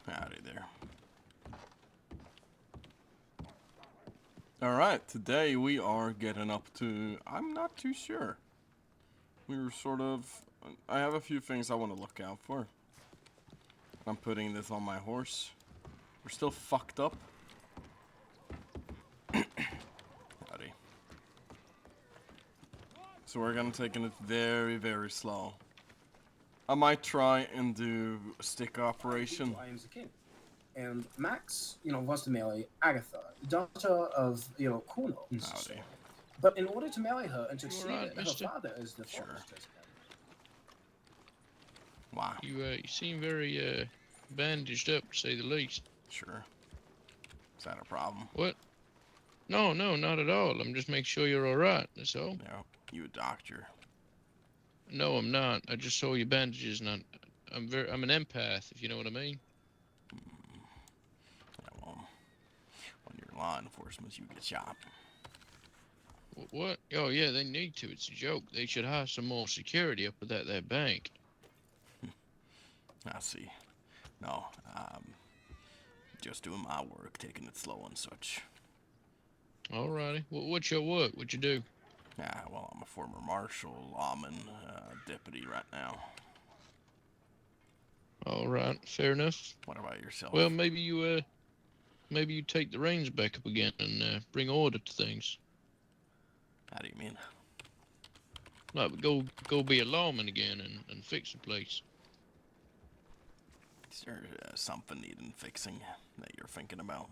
Howdy there. Alright, today we are getting up to... I'm not too sure. We were sort of... I have a few things I want to look out for. I'm putting this on my horse. We're still fucked up. Howdy. So we're gonna take it very, very slow. I might try and do a stick operation. I am the king. And Max, wants to marry Agatha, daughter of, Kuno. Howdy. But in order to marry her and succeed, right, her mister? father is the Sure. forest president. Wow. You seem very bandaged up, to say the least. Sure. Is that a problem? What? No, not at all. I'm just making sure you're all right. That's all. No. You a doctor. No, I'm not. I just saw your bandages, and I'm an empath, if you know what I mean. Yeah, well, when you're law enforcement, you get shot. What? Oh yeah, they need to. It's a joke. They should hire some more security up at that bank. I see. No, just doing my work, taking it slow and such. Alrighty. What's your work? What you do? Yeah, well, I'm a former marshal, lawman, deputy right now. All right, fair enough. What about yourself? Well, maybe you take the reins back up again and bring order to things. How do you mean? Like go be a lawman again and fix the place. Is there something needing fixing that you're thinking about?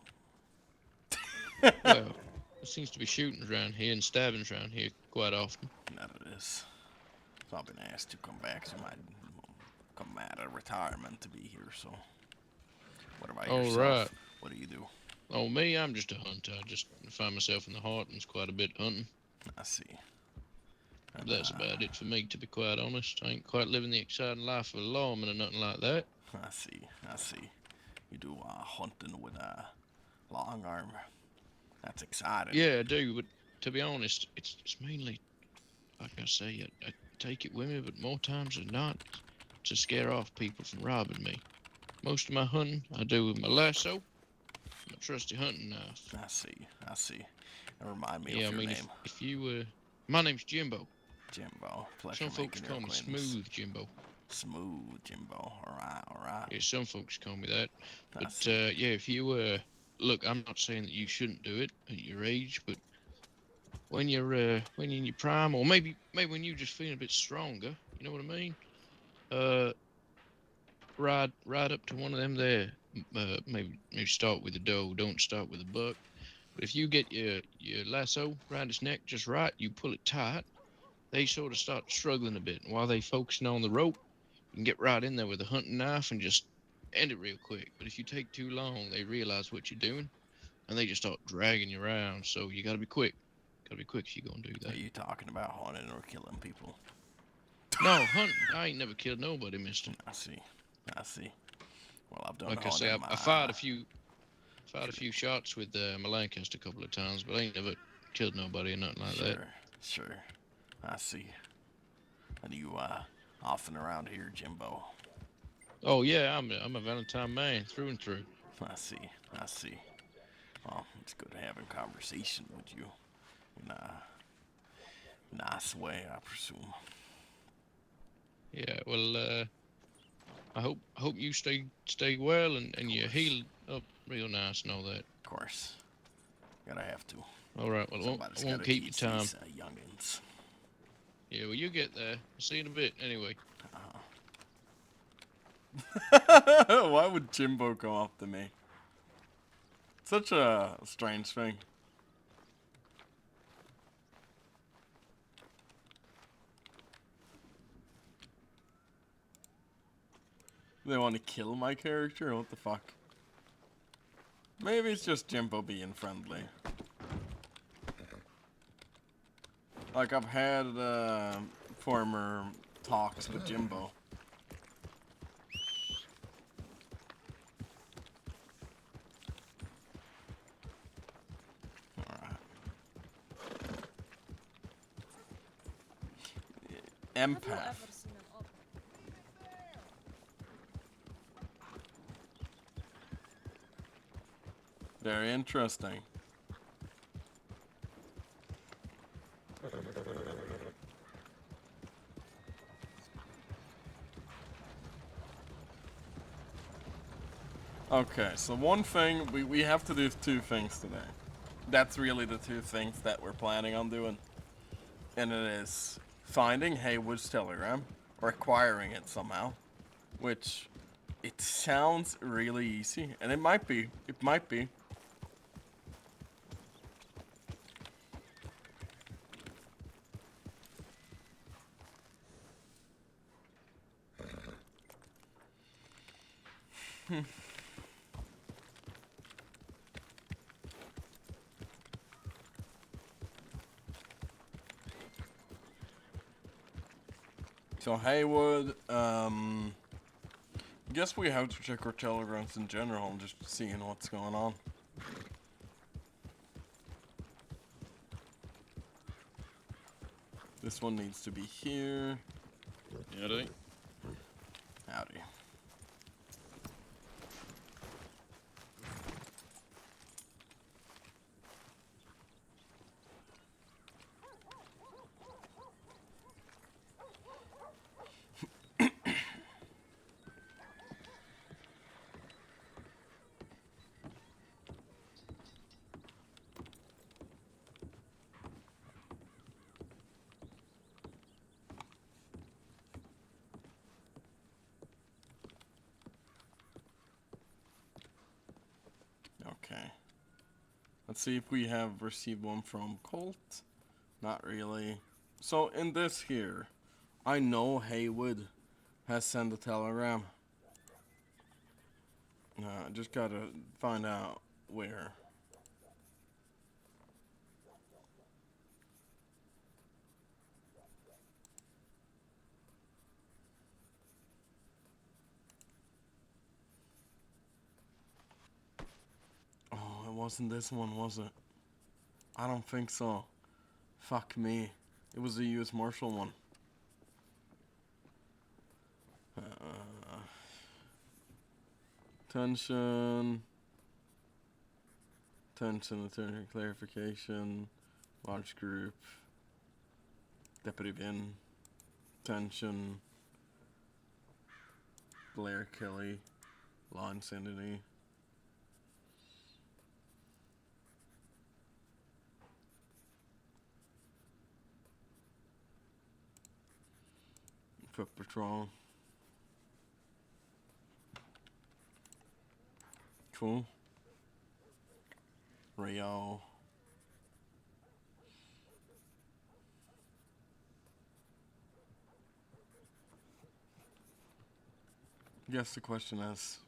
Well, there seems to be shootings around here and stabbings around here quite often. That it is. So I've been asked to come back, so I come out of retirement to be here, so... What about yourself? Right. What do you do? Oh, me, I'm just a hunter. I just find myself in the Heartlands quite a bit hunting. I see. And, That's about it for me, to be quite honest. I ain't quite living the exciting life of a lawman or nothing like that. I see. You do hunting with Long arm. That's exciting. Yeah, I do, but to be honest, it's mainly, like I say, I take it with me, but more times than not, to scare off people from robbing me. Most of my hunting I do with my lasso, my trusty hunting knife. I see. I see. And remind me Yeah, of I your mean, name. if you, my name's Jimbo. Jimbo. Pleasure Some folks making your call me acquaintance. Smooth Jimbo. Smooth Jimbo. Alright, alright. Yeah, some folks call me that. I But see. yeah, if you look, I'm not saying that you shouldn't do it at your age, but when you're in your prime, or maybe when you're just feeling a bit stronger, you know what I mean? Uh, ride up to one of them there. Maybe start with a doe. Don't start with a buck. But if you get your lasso around its neck just right, you pull it tight. They sort of start struggling a bit, and while they focusing on the rope, you can get right in there with a hunting knife and just end it real quick. But if you take too long, they realize what you're doing, and they just start dragging you around. So you gotta be quick. Gotta be quick if you're gonna do Are that. you talking about hunting or killing people? No, hunting. I ain't never killed nobody, mister. I see. I see. Well, I've done Like I say, hunting I fired a few shots with my Lancaster a couple of times, but I ain't never killed nobody or nothing like that. Sure. I see. And you, often around here, Jimbo? Oh yeah, I'm a Valentine man through and through. I see. I see. Well, it's good having conversation with you. In a nice way, I presume. Yeah, well, I hope you stay well and you heal up real nice and all that. Of course. Gotta have to. All right, well, Somebody's I won't gotta keep your teach time. these youngins. Yeah, well, you get there. I'll see you in a bit, anyway. Why would Jimbo come up to me? Such a strange thing. They want to kill my character? What the fuck? Maybe it's just Jimbo being friendly. Like, I've had former talks with Jimbo. Alright. Empath. Very interesting. Okay, so one thing, we have to do two things today. That's really the two things that we're planning on doing. And it is finding Haywood's telegram, or acquiring it somehow. Which, it sounds really easy, and it might be. It might be. So Haywood, guess we have to check our telegrams in general, just seeing what's going on. This one needs to be here. Howdy. Howdy. Okay. Let's see if we have received one from Colt. Not really. So in this here, I know Haywood has sent a telegram. I just gotta find out where. Oh, I wasn't this one, was it? I don't think so. Fuck me. It was the U.S. Marshal one. Tension. Attorney clarification. Large group. Deputy Vin. Tension. Blair Kelly. Law insanity. Foot patrol. Cool. Rio. Guess the question is,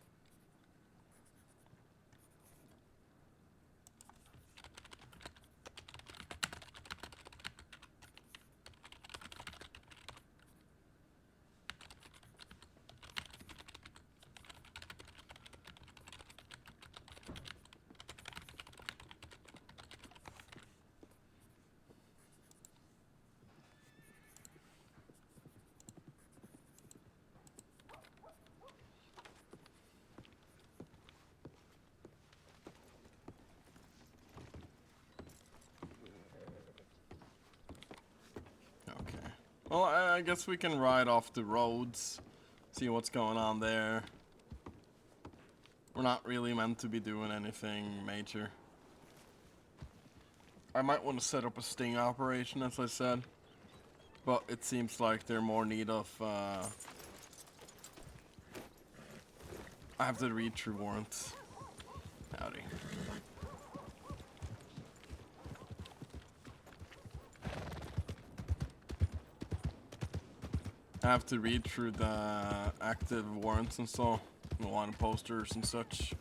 well, I guess we can ride off the roads, see what's going on there. We're not really meant to be doing anything major. I might want to set up a sting operation, as I said, but it seems like they're more in need of, I have to read through warrants. Howdy. I have to read through the active warrants and so, the wanted posters and such,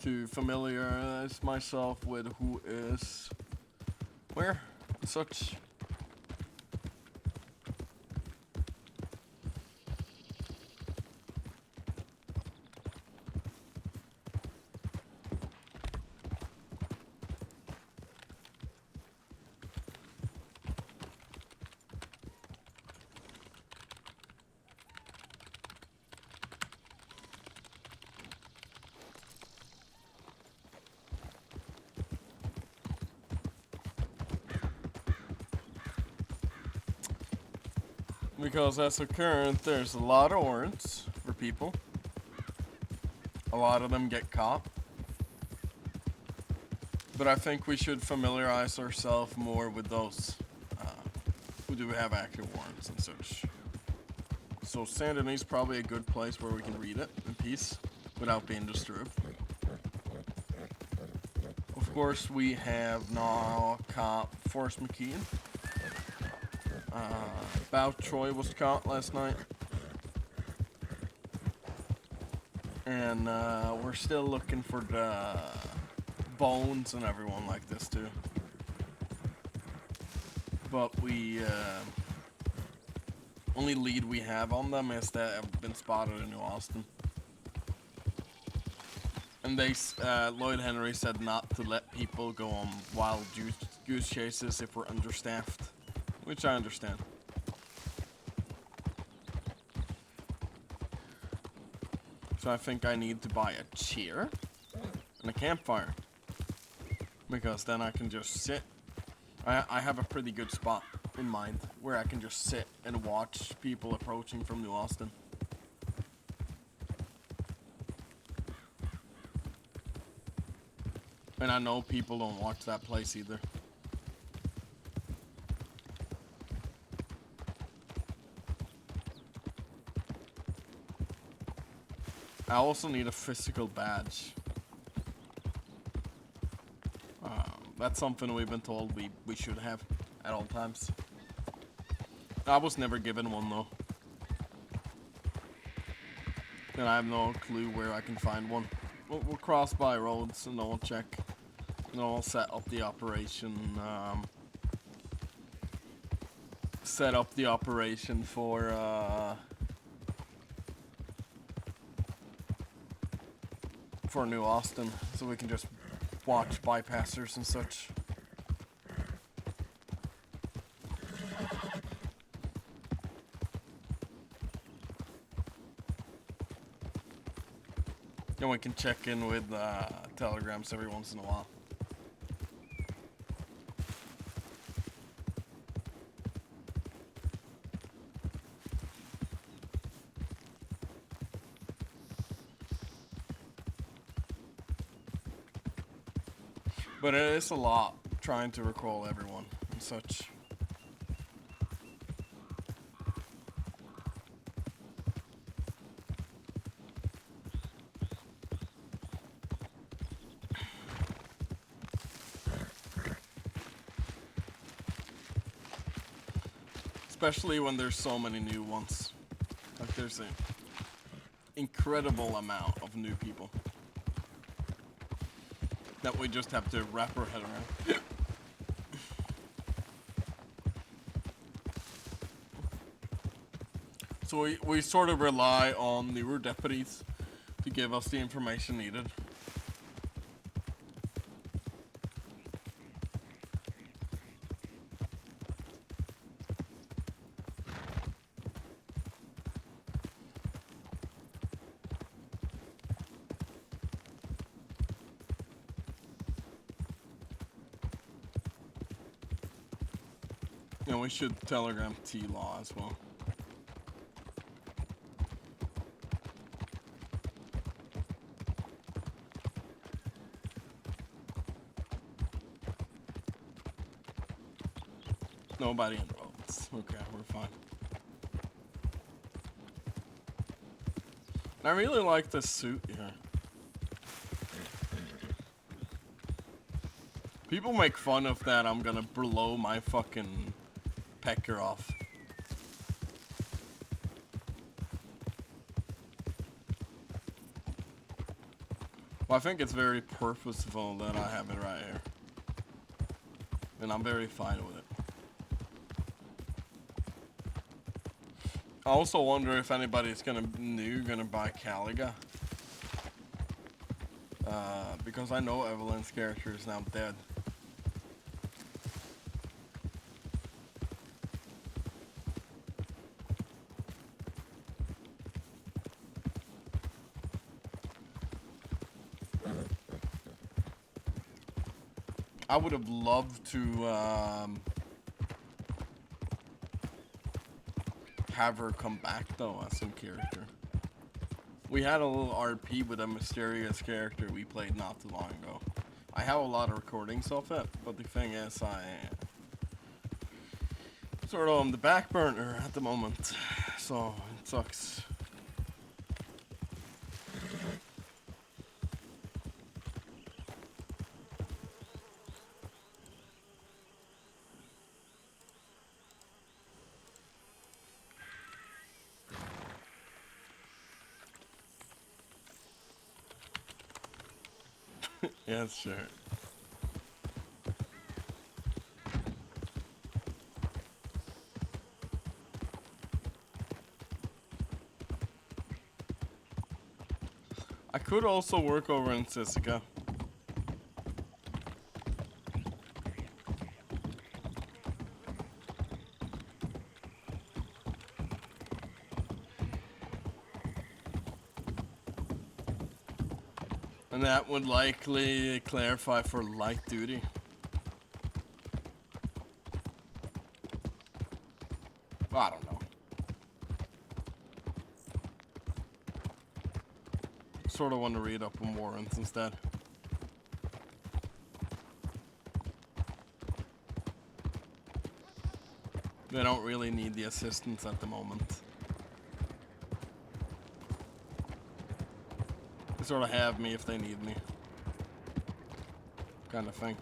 to familiarize myself with who is where and such. Because as of current, there's a lot of warrants for people. A lot of them get caught. But I think we should familiarize ourselves more with those who do have active warrants and such. So Saint Denis is probably a good place where we can read it in peace without being disturbed. Of course, we have now caught Forrest McKean. Bao Troy was caught last night. And we're still looking for the Bones and everyone like this too. But we, only lead we have on them is that have been spotted in New Austin. And they, Lloyd Henry said not to let people go on wild goose chases if we're understaffed. Which I understand. So I think I need to buy a chair and a campfire. Because then I can just sit. I have a pretty good spot in mind where I can just sit and watch people approaching from New Austin. And I know people don't watch that place either. I also need a physical badge. That's something we've been told we should have at all times. I was never given one though. And I have no clue where I can find one. We'll cross by roads and then we'll check. And then we'll set up the operation. Set up the operation for New Austin, so we can just watch bypassers and such. And we can check in with telegrams every once in a while. But it is a lot trying to recall everyone and such. Especially when there's so many new ones. Like there's an incredible amount of new people that we just have to wrap our head around. So we sort of rely on newer deputies to give us the information needed. And we should telegram T-Law as well. Nobody in roads. Okay, we're fine. And I really like this suit here. People make fun of that. I'm gonna blow my fucking pecker off. Well, I think it's very purposeful that I have it right here. And I'm very fine with it. I also wonder if anybody's gonna buy Caliga. Because I know Evelyn's character is now dead. I would have loved to have her come back though as some character. We had a little RP with a mysterious character we played not too long ago. I have a lot of recordings of it, but the thing is I sort of on the back burner at the moment, so it sucks. Yeah, sure. I could also work over in Sisika. And that would likely clarify for light duty. Well, I don't know. Sort of want to read up on warrants instead. They don't really need the assistance at the moment. They sort of have me if they need me. Kind of thing.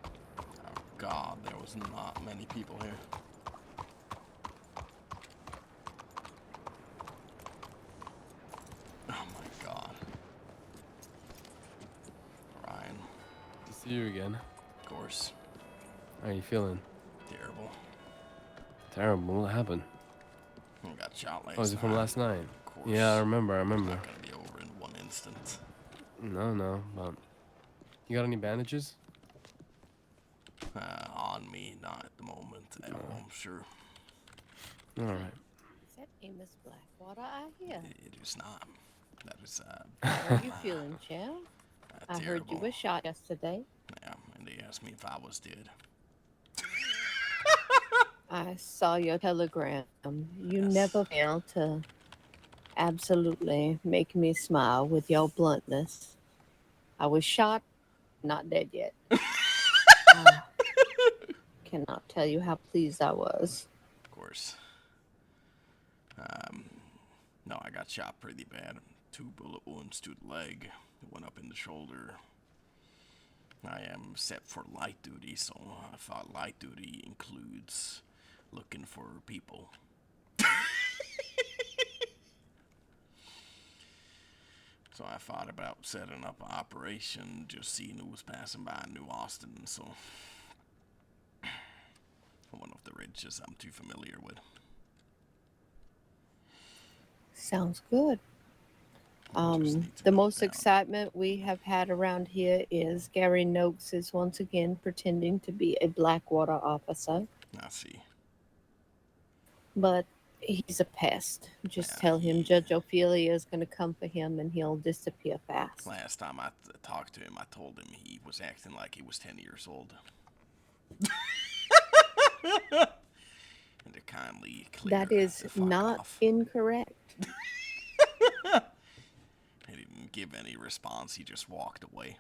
Oh god, there was not many people here. Oh my god. Ryan. Good to see you again. Of course. How are you feeling? Terrible. Terrible. What happened? I got shot last Oh, is it from night. last night? Of course. Yeah, I remember. It's not gonna be over in one instant. No, but you got any bandages? On me, not at the moment. I'm sure All right. Is that Amos Blackwater I hear? it is not. That is How are you feeling, champ? I heard you terrible. were shot yesterday. Yeah, and they asked me if I was dead. I saw your telegram. You Yes. never fail to absolutely make me smile with your bluntness. I was shot, not dead yet. I cannot tell you how pleased I was. Of course. No, I got shot pretty bad. 2 bullet wounds to the leg, one up in the shoulder. I am set for light duty, so I thought light duty includes looking for people. So I thought about setting up an operation, just seeing who was passing by in New Austin, so one of the ridges I'm too familiar with. Sounds good. Just need to The note most down. excitement we have had around here is Gary Noakes is once again pretending to be a Blackwater officer, I see. but he's a pest. Just Yeah, tell him Judge Ophelia is going to come for him and he'll disappear fast. Last time I talked to him, I told him he was acting like he was 10 years old. And to kindly clear That is the fuck not off. incorrect. He didn't give any response, he just walked away.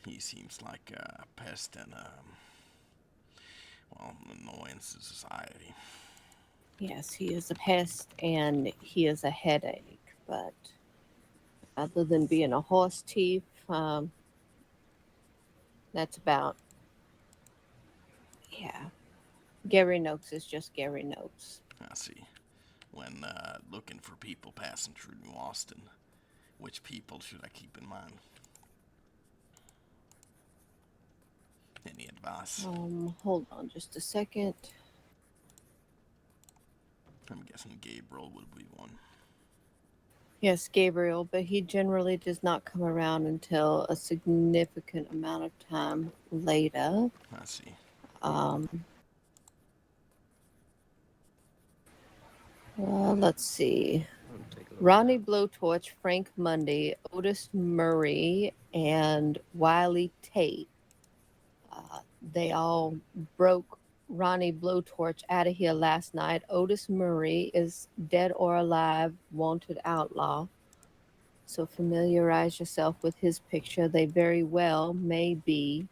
He seems like a pest and an annoyance to society. Yes, he is a pest and he is a headache, but other than being a horse thief, that's about, yeah. Gary Noakes is just Gary Noakes. I see. When looking for people passing through New Austin, which people should I keep in mind? Any advice? Hold on just a second. I'm guessing Gabriel would be one. Yes, Gabriel, but he generally does not come around until a significant amount of time later. I see. Let's see. Take a look. Ronnie Blowtorch, Frank Mundy, Otis Murray, and Wiley Tate. They all broke Ronnie Blowtorch out of here last night. Otis Murray is dead or alive, wanted outlaw. So familiarize yourself with his picture. They very well may be.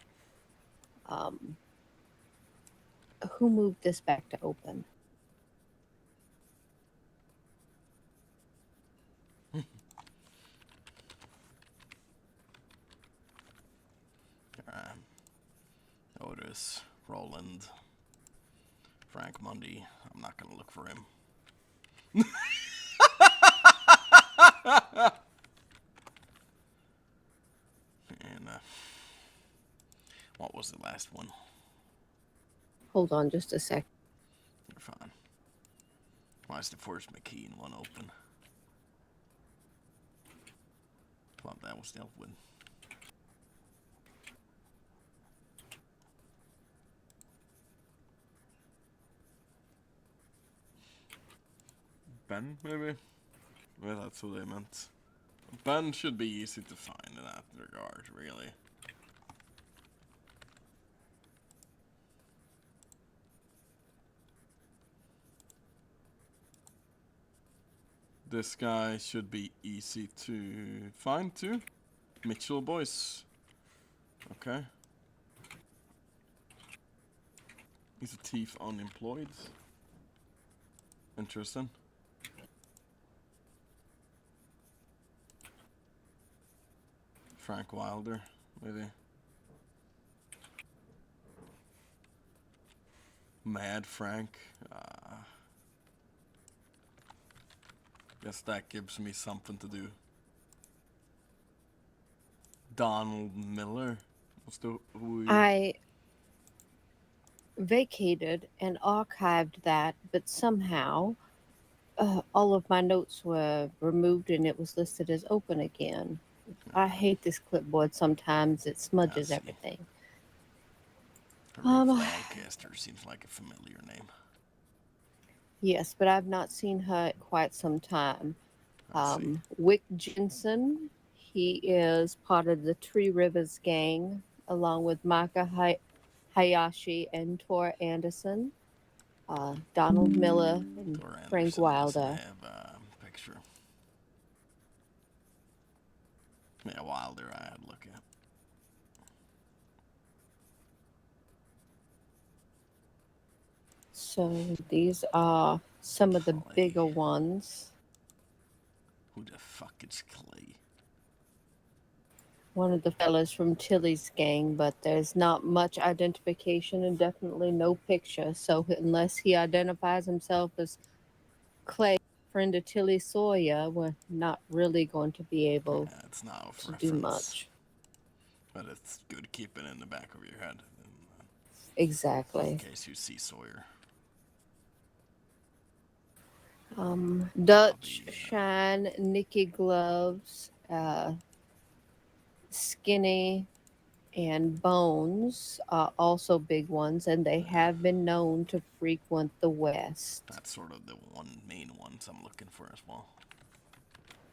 Who moved this back to open? Otis, Roland, Frank Mundy. I'm not gonna look for him. And what was the last one? Hold on just a sec. You're fine. Why is the first McKean one open? Thought that was dealt with. Ben, maybe? Well, that's what I meant. Ben should be easy to find in that regard, really. This guy should be easy to find too. Mitchell Boyce. Okay. He's a thief unemployed. Interesting. Frank Wilder, maybe. Mad Frank. Guess that gives me something to do. Donald Miller. I vacated and archived that, but somehow all of my notes were removed and it was listed as open again. I hate this clipboard sometimes. It smudges see. everything. Flycaster seems like a familiar name. Yes, but I've not seen her in quite some time. I see. Wick Jensen, he is part of the Three Rivers gang, along with Maka Hayashi and Tor Anderson, Donald Miller, and Thor Frank Anderson doesn't Wilder. have a picture. Yeah, Wilder I had to look at. So these are some of the Clay. bigger ones. Who the fuck is Clay? One of the fellas from Tilly's gang, but there's not much identification and definitely no picture. So unless he identifies himself as Clay, friend of Tilly Sawyer, we're not really going to be able Yeah, it's not a to do reference. much. But it's good to keep it in the back of your head in Exactly. case you see Sawyer. Dutch, Bobby, Shine, Nikki Gloves, Skinny, and Bones are also big ones, and they have been known to frequent the West. That's sort of the one main ones I'm looking for as well.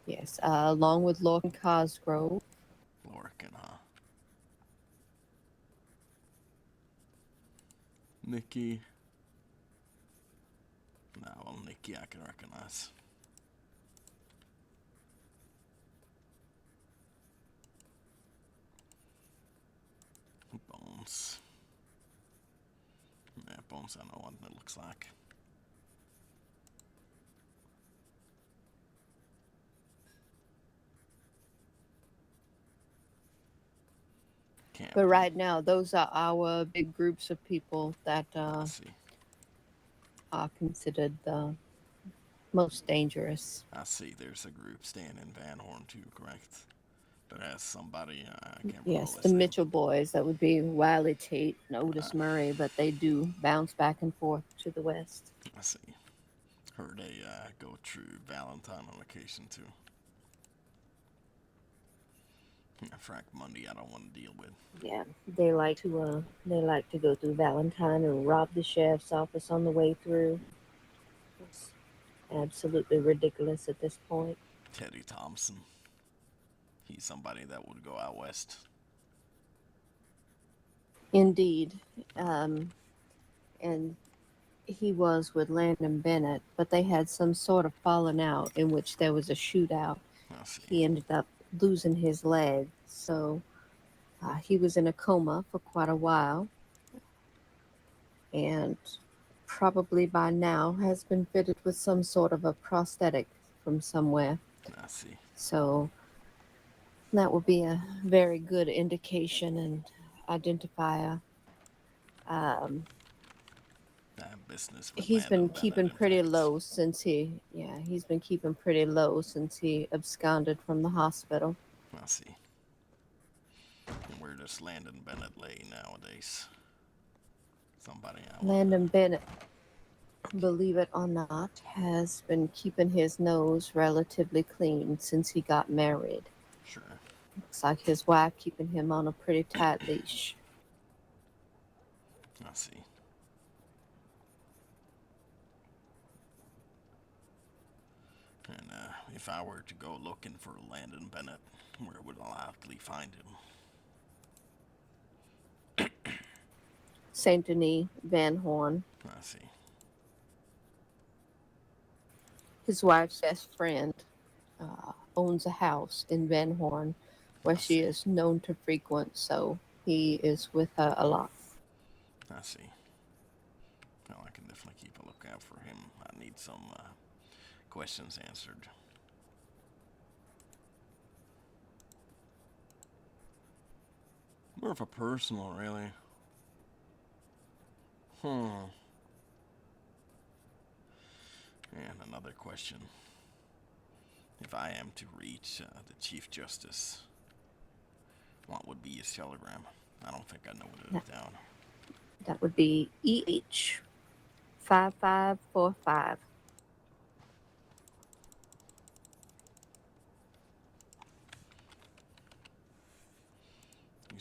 Yes, along with Lorcan Cosgrove. Lorcan, huh? Nikki. No, well, Nikki I can recognize. Bones. Yeah, Bones, I know what it looks like. Can't But right now, those are our big groups of people that I see. are considered the most dangerous. I see there's a group staying in Van Horn too, correct? That has somebody, I can't recall Yes, his the name. Mitchell boys. That would be Wiley Tate and Otis Murray, but they do bounce back and forth to the west. I see. Heard they go through Valentine on occasion too. Frank Mundy, I don't want to deal with. Yeah, they like to go through Valentine and rob the sheriff's office on the way through. It's absolutely ridiculous at this point. Teddy Thompson. He's somebody that would go out west. Indeed, and he was with Landon Bennett, but they had some sort of falling out in which there was a shootout. I see. He ended up losing his leg, so he was in a coma for quite a while, and probably by now has been fitted with some sort of a prosthetic from somewhere. I see. So that would be a very good indication and identifier. Business with He's been Landon keeping Bennett, in pretty fact. low since he's been keeping pretty low since he absconded from the hospital. I see. And where does Landon Bennett lay nowadays? Somebody out. Landon Bennett, believe it or not, has been keeping his nose relatively clean since he got married. Sure. Looks like his wife keeping him on a pretty tight leash. I see. And if I were to go looking for Landon Bennett, where would I likely find him? Saint Denis, Van Horn. I see. His wife's best friend owns a house in Van Horn where she is known to frequent, so he is with her a lot. I see. Well, I can definitely keep a lookout for him. I need some questions answered. More of a personal, really. And another question. If I am to reach the Chief Justice, what would be his telegram? I don't think I know what it is down. That would be EH5545.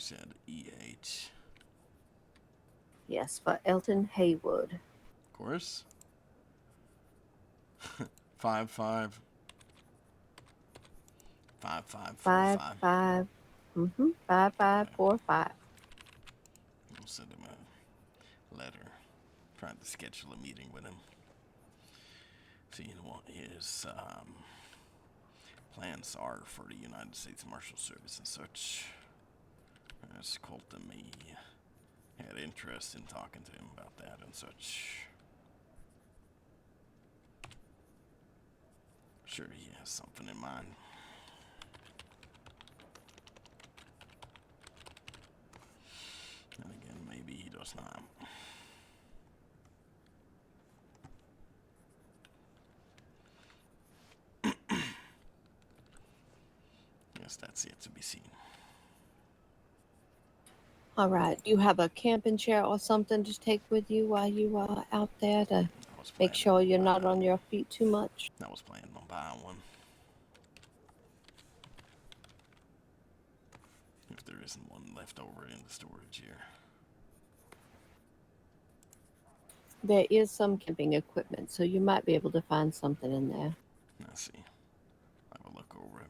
said EH. Yes, for Elton Haywood. Of course. 55. 5545. 5. 5545. We'll send him a letter. Trying to schedule a meeting with him. Seeing what his plans are for the United States Marshal Service and such. As Colton me had interest in talking to him about that and such. Sure he has something in mind. And again, maybe he does not. Yes, that's yet to be seen. All right. You have a camping chair or something to take with you while you are out there to make sure you're not on your feet too much? I was planning on buying one. If there isn't one left over in the storage here. There is some camping equipment, so you might be able to find something in there. Let's see. Have a look over it.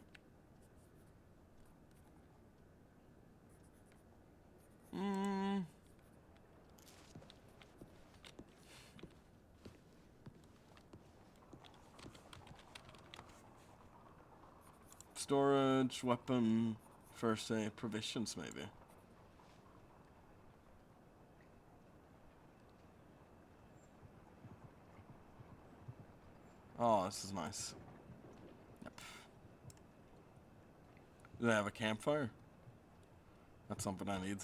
Storage, weapon, first aid, provisions maybe. Oh, this is nice. Yep. Do they have a campfire? That's something I need.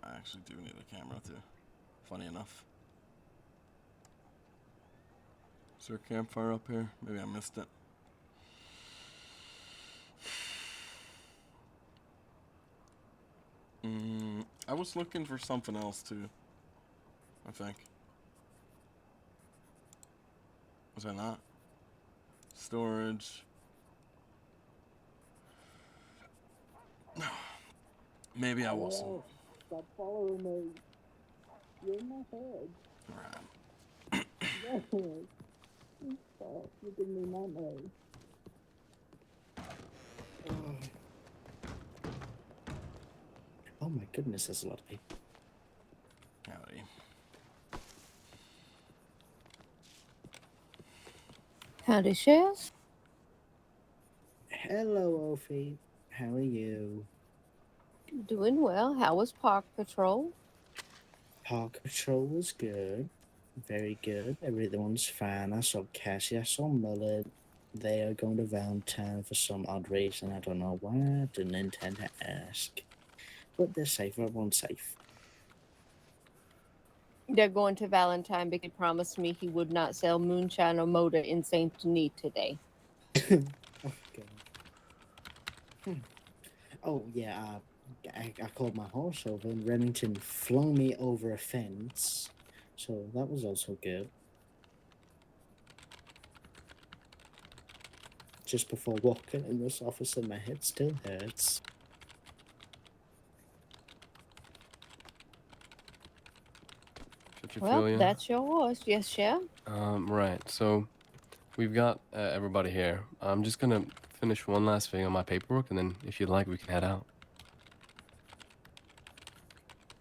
I actually do need a camera too. Funny enough. Is there a campfire up here? Maybe I missed it. I was looking for something else too. I think. Was I not? Storage. Maybe I wasn't. Stop following me. You're in my head. Alright. Yes. Stop. You're giving me nightmares. Oh my goodness, there's a lot of people. Howdy. Howdy, Shares. Hello, Ophi. How are you? Doing well. How was Park Patrol? Park Patrol was good. Very good. Everyone's fine. I saw Cassie. I saw Mullet. They are going to Valentine for some odd reason. I don't know why. I didn't intend to ask. But they're safe. Everyone's safe. They're going to Valentine because he promised me he would not sell moonshine or motor in Saint Denis today. Oh, God. Oh, yeah. I called my horse over and Remington flung me over a fence. So that was also good. Just before walking in this office and my head still hurts. Well, that's your horse. Yes, Sheriff? Right. So we've got everybody here. I'm just gonna finish one last thing on my paperwork, and then if you'd like, we can head out.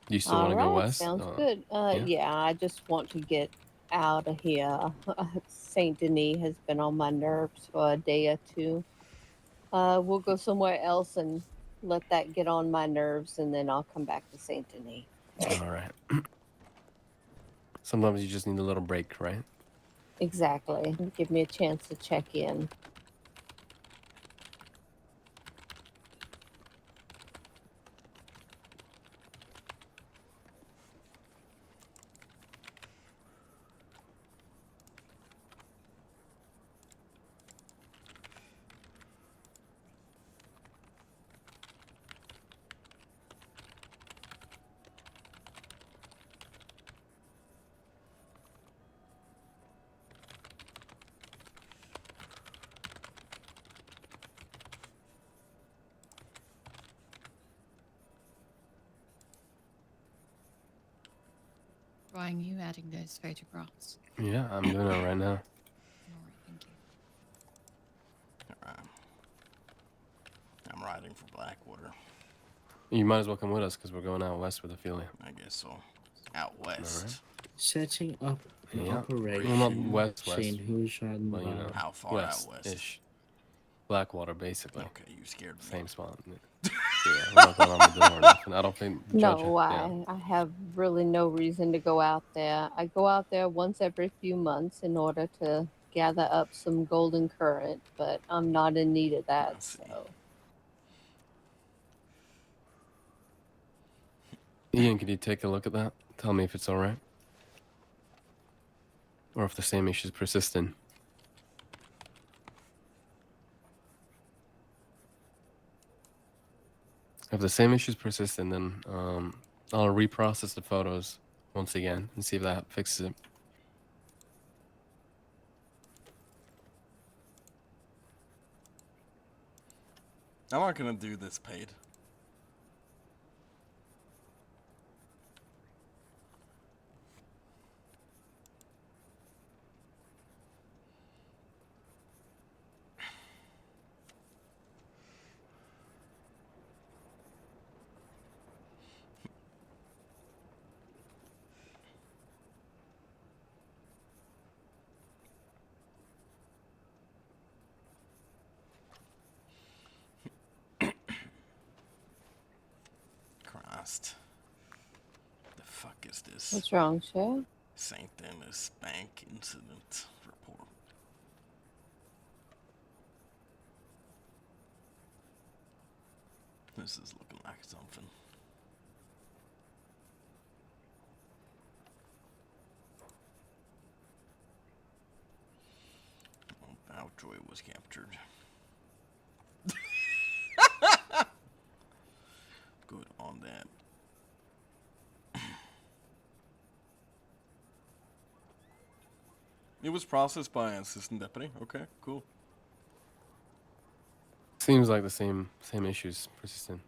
You still want to go west? Sounds good. Yeah, I just want to get out of here. Saint Denis has been on my nerves for a day or two. We'll go somewhere else and let that get on my nerves, and then I'll come back to Saint Denis. All right. Sometimes you just need a little break, right? Exactly. Give me a chance to check in. justifying you adding those photographs? Yeah, I'm doing it right now. All right, thank you. Alright. I'm riding for Blackwater. You might as well come with us because we're going out west with Ophelia. I guess so. Out west. Setting up an Yeah. operation. Well, not west, Seeing who's riding well, you know, what. How far out west? west-ish. Blackwater, basically. Okay, you scared me. Same spot. Yeah, we're not going on the door or nothing. I don't think. Judge No, it. Yeah. I have really no reason to go out there. I go out there once every few months in order to gather up some golden current, but I'm not in need of I that. see. So Ian, could you take a look at that? Tell me if it's all right, or if the same issues persistent. If the same issues persistent, then I'll reprocess the photos once again and see if that fixes it. I'm not gonna do this paid. Christ. The fuck is this? what's wrong, Cher? St. Denis Bank incident report. This is looking like something. Baltroy was captured. Good on that. It was processed by an assistant deputy. Okay, cool. Seems like the same issues persistent.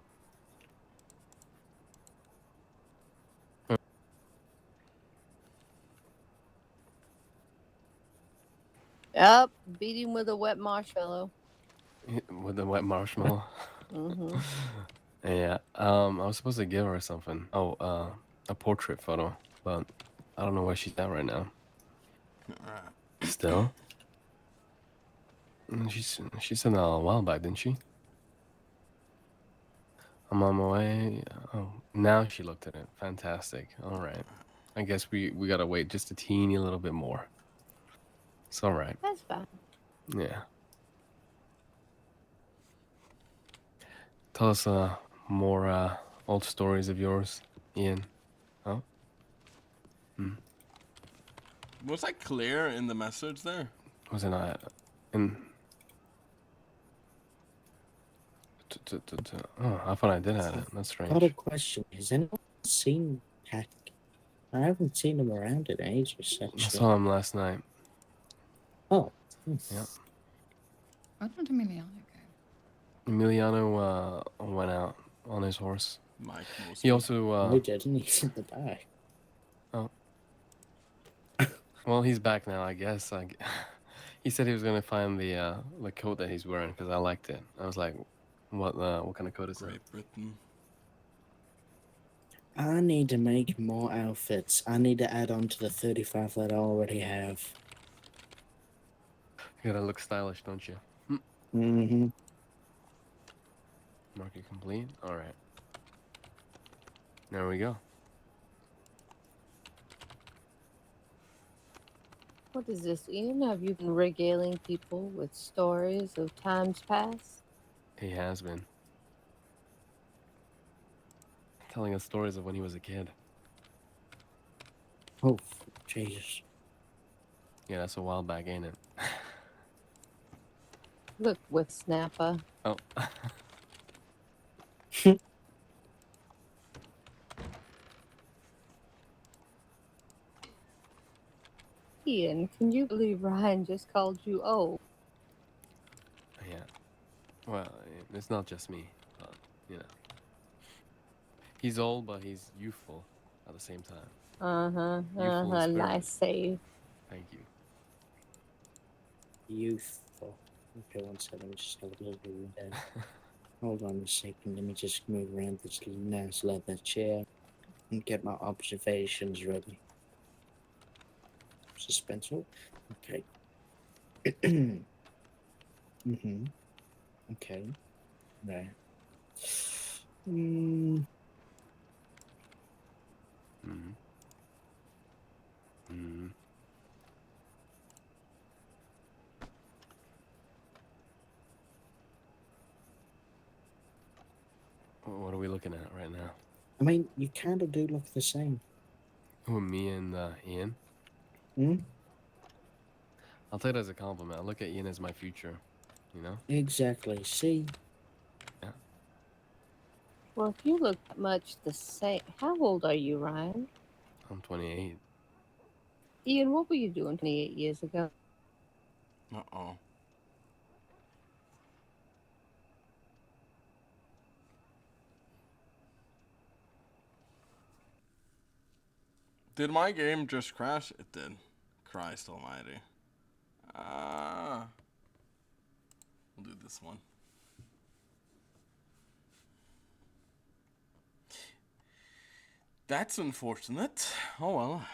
Up, beat him with a wet marshmallow. With the wet marshmallow. Mm-hmm. Yeah. I was supposed to give her something. Oh, a portrait photo, but I don't know where she's at right now. Alright. Still. She said that a while back, didn't she? I'm on my way. Oh, now she looked at it. Fantastic. All right. I guess we gotta wait just a teeny little bit more. It's all right. That's fine. Yeah. Tell us more old stories of yours, Ian. Oh. Was I clear in the message there? Was it not? In. Oh, I thought I did have it. That's Got a strange. question. Has anyone seen Pack? I haven't seen him around in ages, I actually. saw him last night. Oh. Yeah. Why did Emiliano go? Emiliano went out on his horse. Mike knows He me. also No, he didn't. He's in the back. well, he's back now, I guess. He said he was gonna find the coat that he's wearing because I liked it. I was like, what kind of coat is that? Great Britain. I need to make more outfits. I need to add on to the 35 that I already have. You gotta look stylish, don't you? Mm-hmm. Mark it complete. All right. There we go. What is this, Ian? Have you been regaling people with stories of times past? He has been telling us stories of when he was a kid. Oh, Jesus. Yeah, that's a while back, ain't it? Look, with Snapper. Oh. Ian, can you believe Ryan just called you old? Yeah. Well, it's not just me, but you know. He's old, but he's youthful at the same time. Youthful in spirit. Nice save. Thank you. Youthful. Okay, one second. Let me just have a little bit of that. Hold on a second. Let me just move around this nice leather chair and get my observations ready. Suspenseful. Okay. Mm-hmm. Okay. Right. Mm, Mm-hmm. Mm-hmm. What are we looking at right now? I mean, you kind of do look the same. Who, me and Ian? Hmm? I'll take it as a compliment. I look at Ian as my future, you know? Exactly. See? Well, if you look much the same, how old are you, Ryan? I'm 28. Ian, what were you doing 28 years ago? Uh-oh. Did my game just crash? It did. Christ almighty. We'll do this one. That's unfortunate. Oh well.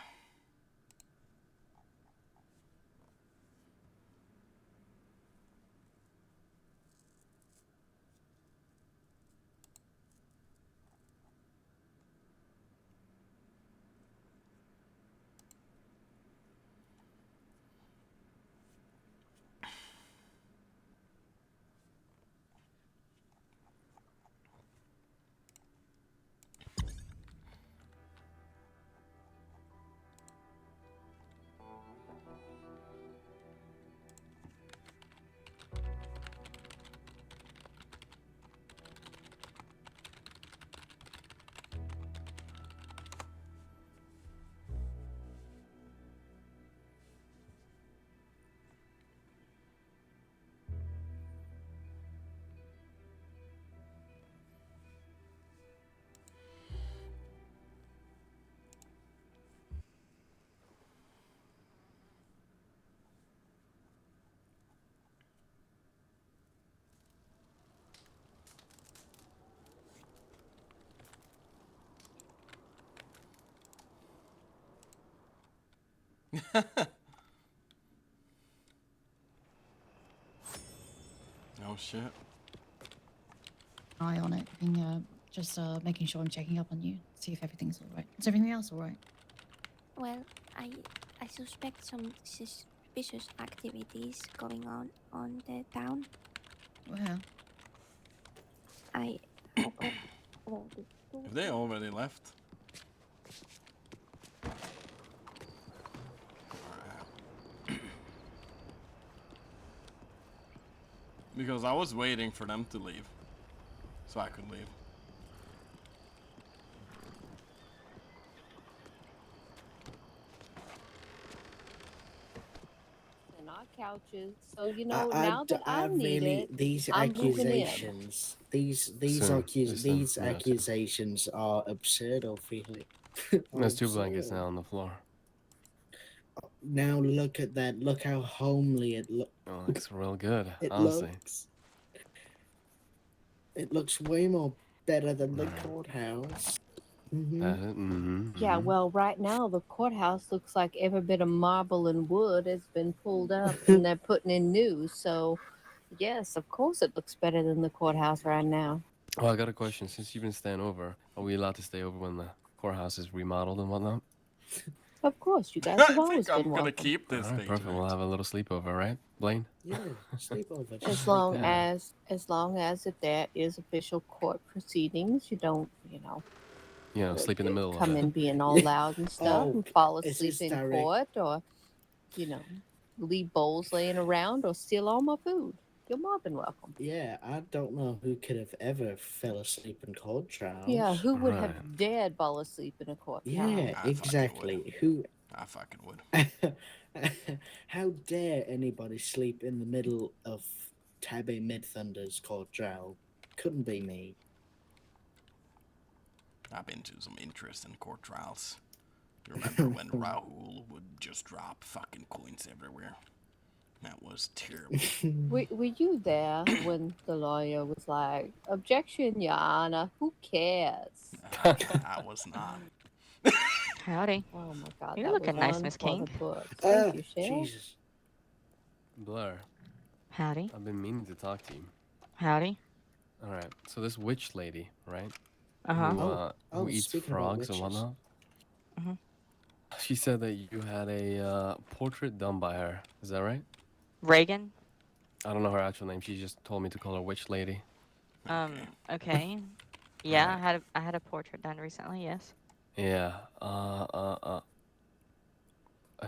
Oh shit. Eye on it, being just making sure I'm checking up on you, see if everything's all right. Is everything else all right? Well, I suspect some suspicious activities going on the town. Well, I've Have they already left? Because I was waiting for them to leave. So I could leave. And our couches. So, you know, now that I I need really it, these I'm moving in. accusations, these Soon. Just soon. these Yeah, soon. accusations are absurd, Ophelia. There's 2 blankets now on the floor. Now look at that. Look how homely it looks. Oh, it looks real good, It honestly. looks. It looks way more better than the Right. courthouse. Mm-hmm. Yeah, well, right now the courthouse looks like every bit of marble and wood has been pulled up and they're putting in new. So, yes, of course it looks better than the courthouse right now. Well, I got a question. Since you've been staying over, are we allowed to stay over when the courthouse is remodeled and whatnot? Of course, you guys I have think always I'm been gonna welcome. keep this All right, stage. perfect. We'll have a little sleepover, right, Blaine? Yeah, sleepover. just As sleep long over. as if there is official court proceedings, you don't, Sleep in the middle of come it. in being all loud and stuff Oh, and fall is asleep this in direct? court or, leave bowls laying around or steal all my food. You're more than welcome. Yeah, I don't know who could have ever fell asleep in court trials. Yeah, who would have Right. dared fall asleep in a court trial? Yeah, I exactly. Who? I fucking would. How dare anybody sleep in the middle of Tabby Midthunder's court trial? Couldn't be me. I've been to some interesting court trials. Remember when Rahul would just drop fucking coins everywhere? That was terrible. Were you there when the lawyer was like, "Objection, Your Honor. Who cares?" I was not. Howdy. Oh my God, You're that looking was nice, one Miss for the King. books. Thank you, Shell. Jesus. Blur, Howdy. I've been meaning to talk to you. Howdy. All right. So this witch lady, right? Uh-huh. Who eats speaking about frogs and witches. whatnot? Mhm. She said that you had a portrait done by her. Is that right? Reagan. I don't know her actual name. She just told me to call her witch lady. Okay. Yeah, Right. I had a portrait done recently, yes. Yeah. I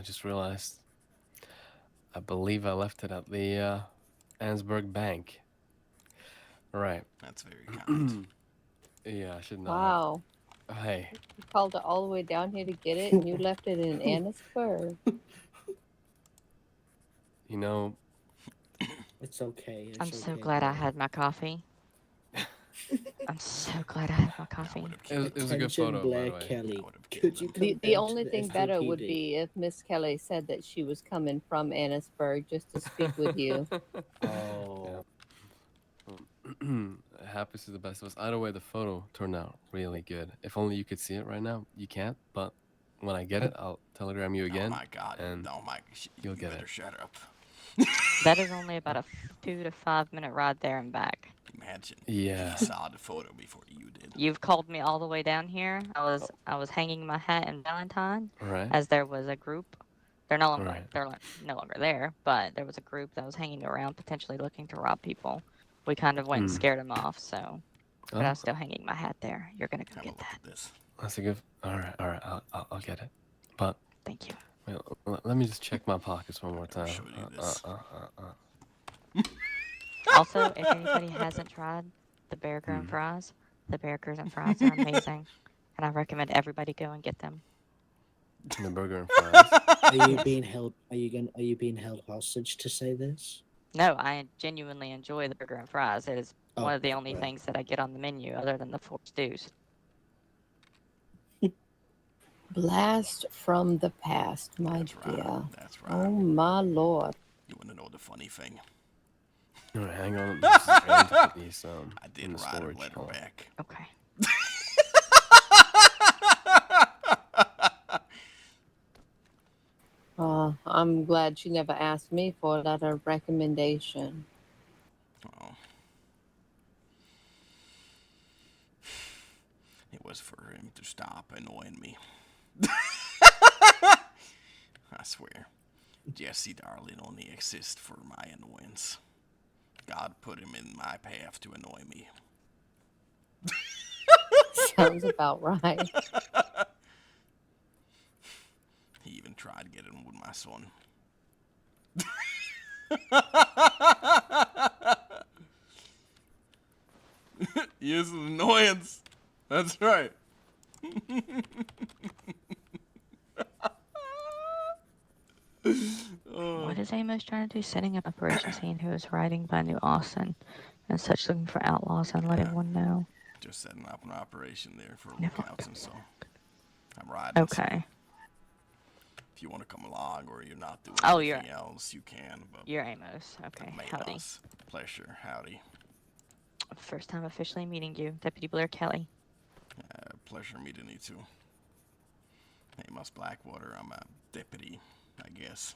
just realized. I believe I left it at the Ansburg Bank. Right. That's very kind. Yeah, I should not Wow. have. Hey, You called it all the way down here to get it, and you left it in Annisburg. you know, It's okay. I'm It's so okay, glad I boy. had my coffee. I'm so glad I had my I coffee. would have it was a good Attention, photo, by the Black way. Kelly. I would've killed Could you him. come The back only to thing the better would SVPD? be if Miss Kelly said that she was coming from Annisburg just to speak with you. Oh, Happens to the best of us. Either way, the photo turned out really good. If only you could see it right now. You can't, but when I get it, I'll telegram you again. Oh my God. and Oh my. you'll You get better it. shut up. That is only about a 2 to 5 minute ride there and back. Imagine. Yeah. He saw the photo before you did. You've called me all the way down here. I was hanging my hat in Valentine Right. as there was a group. They're no longer Right. no longer there, but there was a group that was hanging around potentially looking to rob people. We kind of went and scared them off, so but I Oh, was still hanging my hat there. You're gonna go Have a get look that. at this. that's a good. All right. I'll get it. But Thank you. wait, let me just check my pockets one more I'll time. show you this. Also, if anybody hasn't tried the burger and fries, the burgers and fries are amazing, and I recommend everybody go and get them. The burger and fries. are you being held? Are you being held hostage to say this? No, I genuinely enjoy the burger and fries. It is one of the Okay, only well. things that I get on the menu other than the 4 stews. Blast from the past, my That's right. dear. That's right. Oh my lord. You want to know the funny thing? All right, hang on. This is going to put these I in did the write a storage. letter Hold on. back. Okay. I'm glad she never asked me for a letter of recommendation. Oh. It was for him to stop annoying me. I swear. Jesse Darling only exists for my annoyance. God put him in my path to annoy me. Sounds about right. He even tried getting with my son. He is an annoyance. That's right. What is Amos trying to do? Setting up operation, seeing who is riding by New Austin and such, looking for outlaws and letting one know. Just setting up an operation there for Never lookouts and so. I'm riding. so Okay. if you want to come along or you're not doing Oh, anything else, you can. But You're Amos. Okay. Howdy. Amos, pleasure. Howdy. First time officially meeting you, Deputy Blair Kelly. Pleasure meeting you too. Amos Blackwater. I'm a deputy, I guess.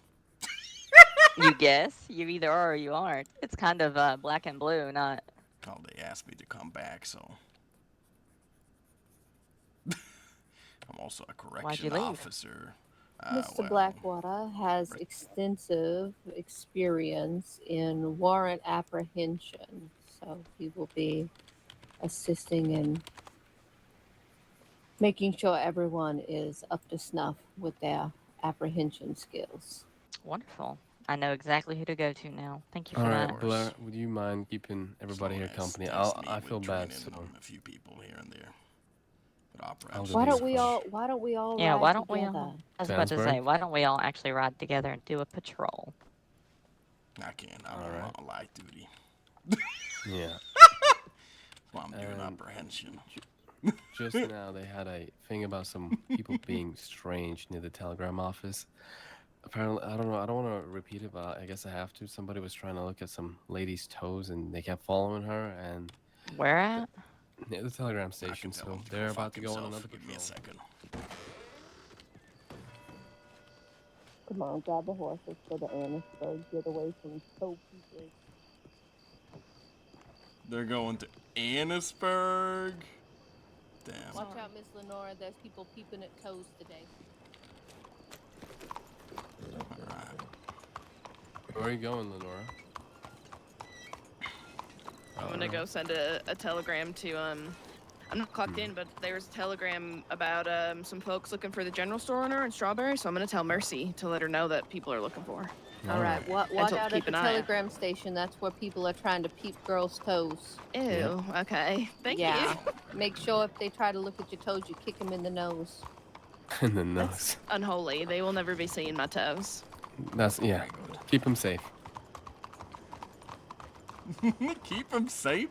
You guess? You either are or you aren't. It's kind of black and blue, not. Oh, they asked me to come back, so. I'm also a Why'd you correction leave? officer. Mr. well, Blackwater has extensive experience in warrant apprehension, so he will be assisting in making sure everyone is up to snuff with their apprehension skills. Wonderful. I know exactly who to go to now. Thank you for All that. right, Blair, would you mind keeping everybody here company? I feel bad, so A few people here and there. But I'll Why do don't this we push. all Yeah, ride why don't together? we all? I was about to say, Vansburg? why don't we all actually ride together and do a patrol? I can't. I'm Alright. on light duty. Yeah. Well, I'm doing apprehension. Just now they had a thing about some people being strange near the telegram office. Apparently, I don't know. I don't want to repeat it, but I guess I have to. Somebody was trying to look at some lady's toes, and they kept following her, and Where at? near the telegram I can station. tell So him to they're go about fuck to go on himself. another Give me a patrol. second. Come on, grab the horse. Let's go to Annisburg. Get away from toe people. They're going to Annisburg. Damn. Watch out, Miss Lenora. There's people peeping at toes today. Alright. Where are you going, Lenora? I'm gonna go send a telegram to I'm not clocked in, but there was a telegram about some folks looking for the general store owner in Strawberry, so I'm gonna tell Mercy to let her know that people are looking for her. All right, watch to out at keep the an eye out. telegram station. That's where people are trying to peep girls' toes. Ew, okay. Thank you. Make sure if they try to look at your toes, you kick them in the nose. In the nose. That's unholy. They will never be seeing my toes. That's yeah. Keep them safe. Keep him safe.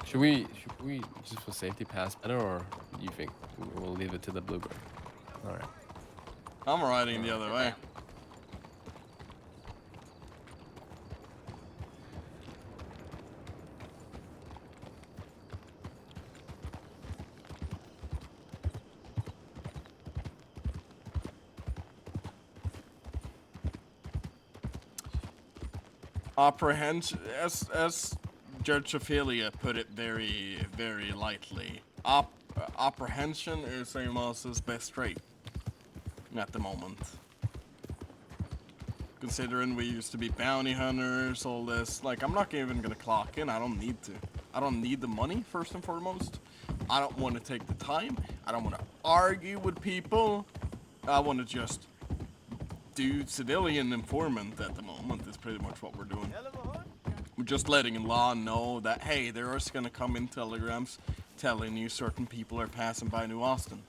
Should we just for safety pass better, or you think we'll leave it to the bluebird? All right. I'm riding the other way. Apprehension, as Judge Ophelia put it very, very lightly, apprehension is Amos's best trait at the moment. Considering we used to be bounty hunters, all this, like, I'm not even gonna clock in. I don't need to. I don't need the money, first and foremost. I don't want to take the time. I don't want to argue with people. I want to just do civilian informant at the moment is pretty much what we're doing. We're just letting law know that, hey, there is gonna come in telegrams telling you certain people are passing by New Austin.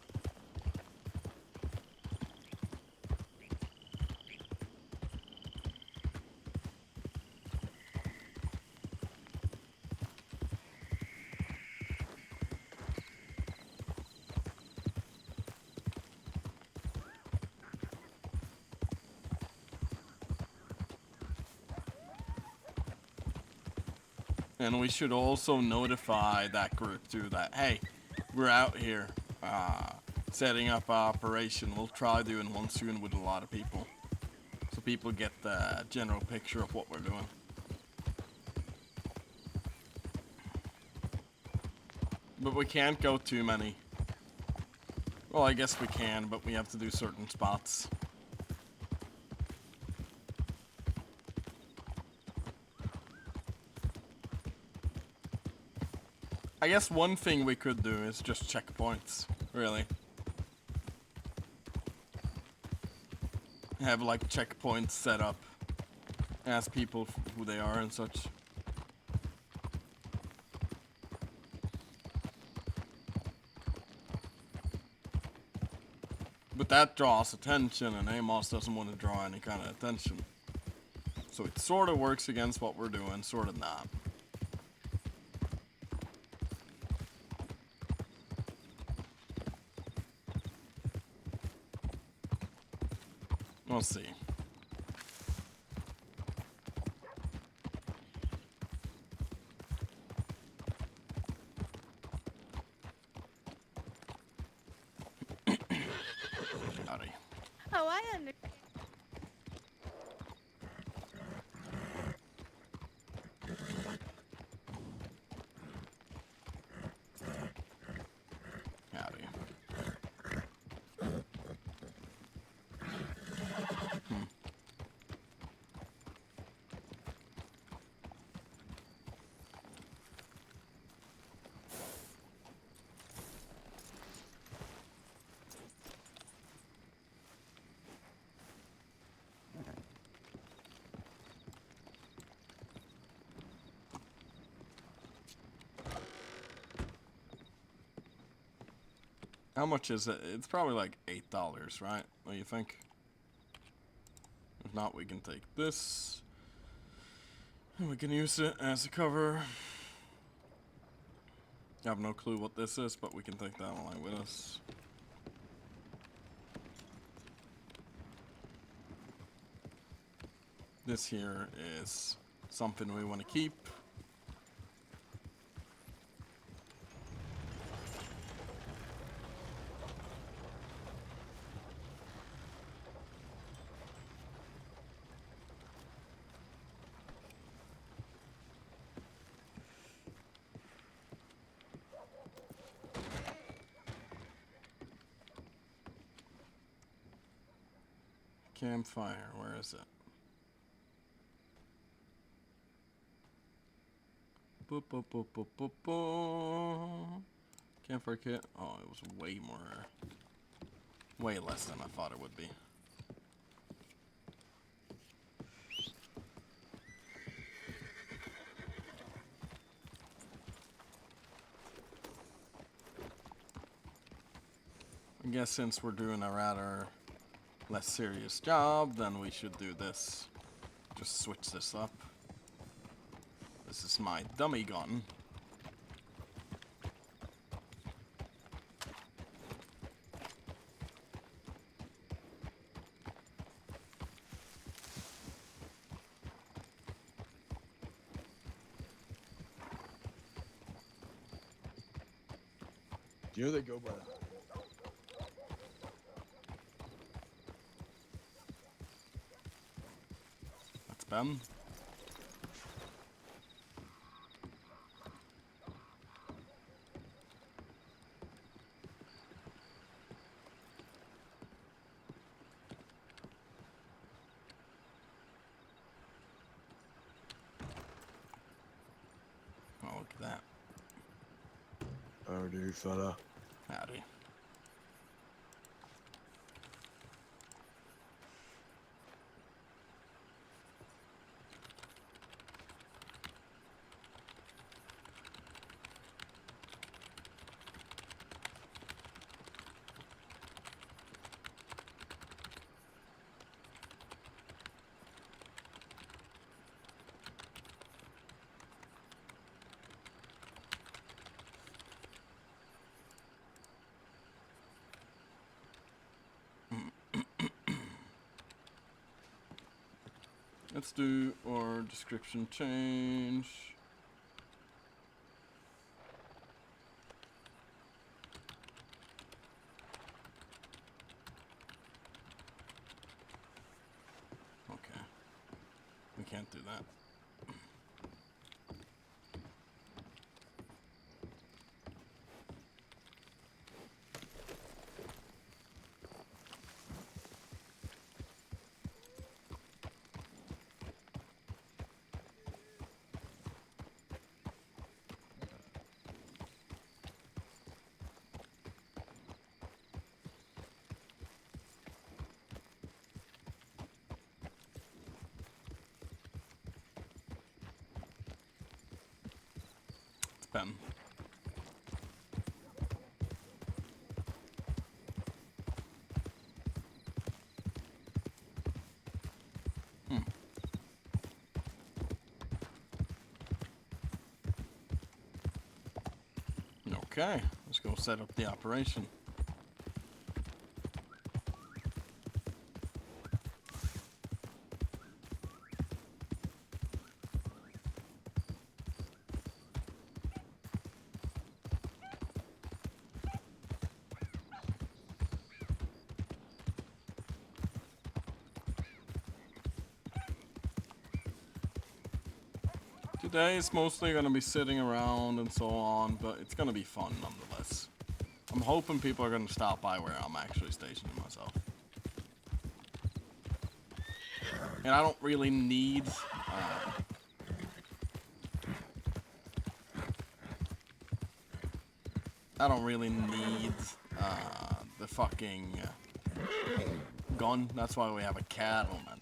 And we should also notify that group too that, hey, we're out here setting up an operation. We'll try doing one soon with a lot of people, so people get the general picture of what we're doing. But we can't go too many. Well, I guess we can, but we have to do certain spots. I guess one thing we could do is just checkpoints, really. Have like checkpoints set up. Ask people who they are and such. But that draws attention, and Amos doesn't want to draw any kind of attention. So it sort of works against what we're doing, sort of not. We'll see. Howdy. Oh, I understand. Howdy. How much is it? It's probably like $8, right? What do you think? If not, we can take this. And we can use it as a cover. I have no clue what this is, but we can take that along with us. This here is something we want to keep. Campfire, where is it? Boop, boop, boop, boop, boop, boop. Campfire kit. Oh, it was way more, way less than I thought it would be. I guess since we're doing a rather less serious job, then we should do this. Just switch this up. This is my dummy gun. Do you know they go by? That's Ben. Oh, look at that. Oh, dude, fella. Howdy. Let's do our description change. Okay. We can't do that. Ben. Okay, let's go set up the operation. Today is mostly going to be sitting around and so on, but it's going to be fun nonetheless. I'm hoping people are going to stop by where I'm actually stationing myself. And I don't really need... I don't really need the fucking gun. That's why we have a cattleman.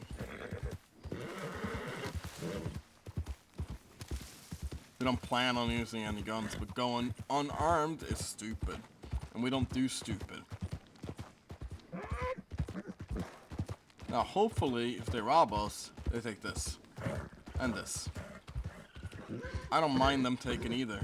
We don't plan on using any guns, but going unarmed is stupid. And we don't do stupid. Now, hopefully, if they rob us, they take this. And this. I don't mind them taking either.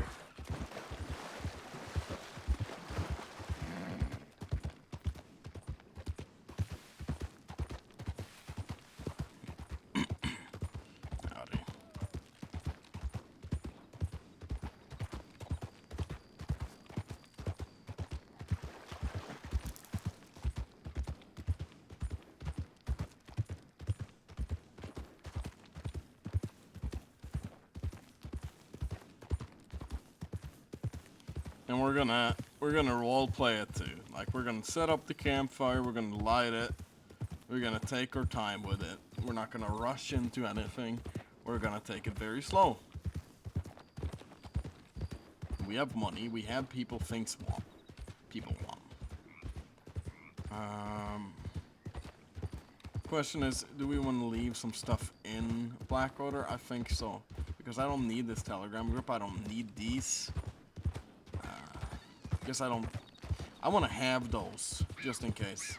And we're gonna role play it too. Like, we're gonna set up the campfire, we're gonna light it, we're gonna take our time with it. We're not gonna rush into anything. We're gonna take it very slow. We have money, we have people people want. Question is, do we want to leave some stuff in Blackwater? I think so. Because I don't need this telegram group, I don't need these. Guess I don't... I want to have those, just in case.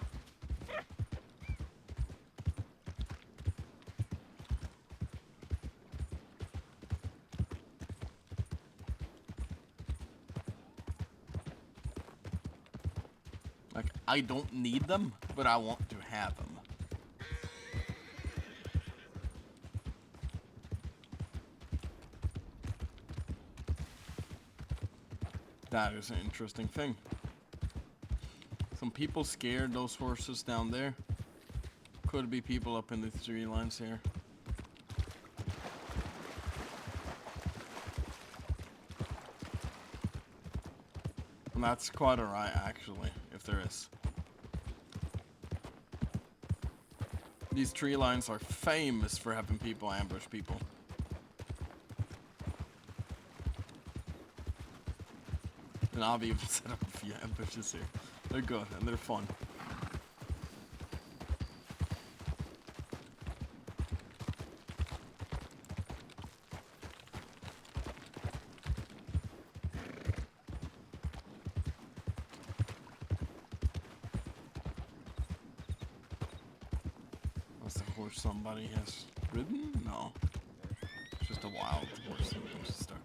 Like, I don't need them, but I want to have them. That is an interesting thing. Some people scared those horses down there. Could be people up in the tree lines here. And that's quite alright, actually, if there is. These tree lines are famous for having people ambush people. And I've even set up a few ambushes here. They're good and they're fun. That's the horse somebody has ridden? No. It's just a wild horse that was stuck.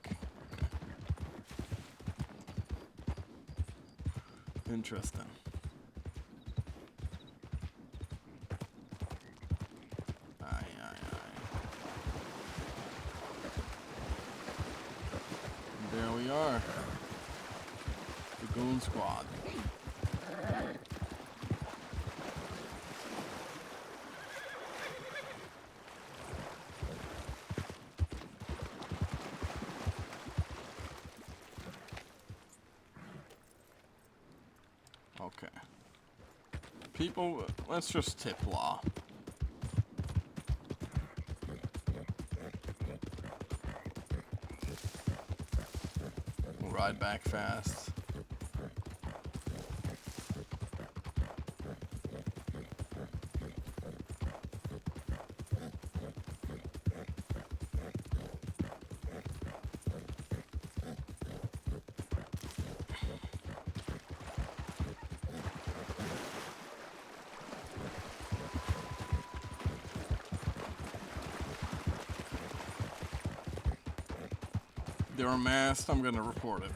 Interesting. Aye. And there we are. The Goon Squad. Okay. People, let's just tip law. We'll ride back fast. If they were masked, I'm gonna report it.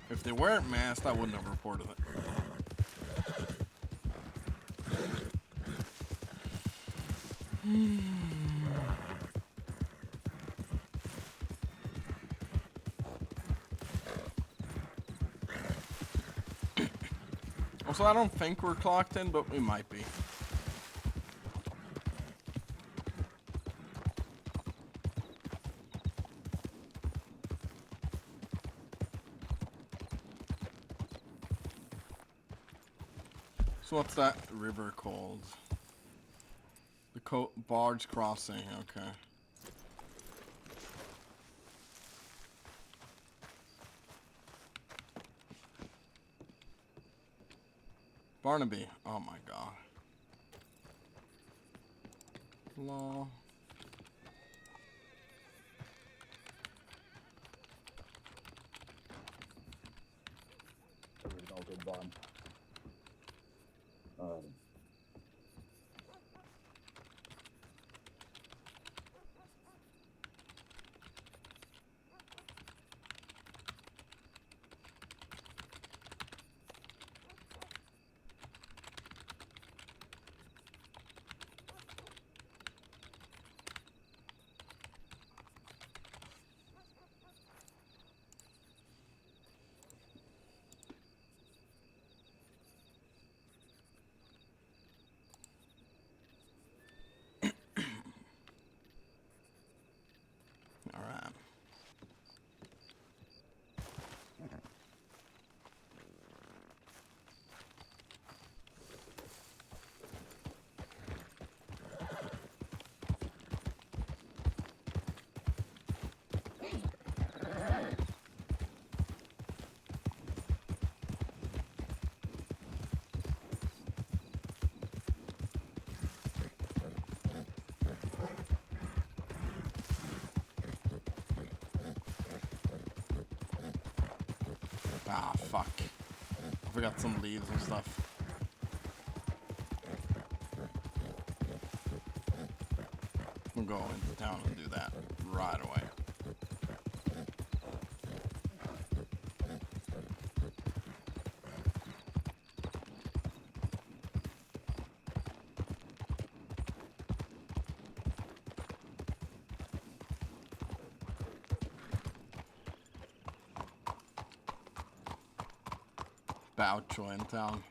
If they weren't masked, I wouldn't have reported it. Also, I don't think we're clocked in, but we might be. So what's that river called? The Barge Crossing, okay. Barnaby, oh my god. Law. Ah, fuck. I forgot some leaves and stuff. We'll go into town and do that right away. Boucho in town.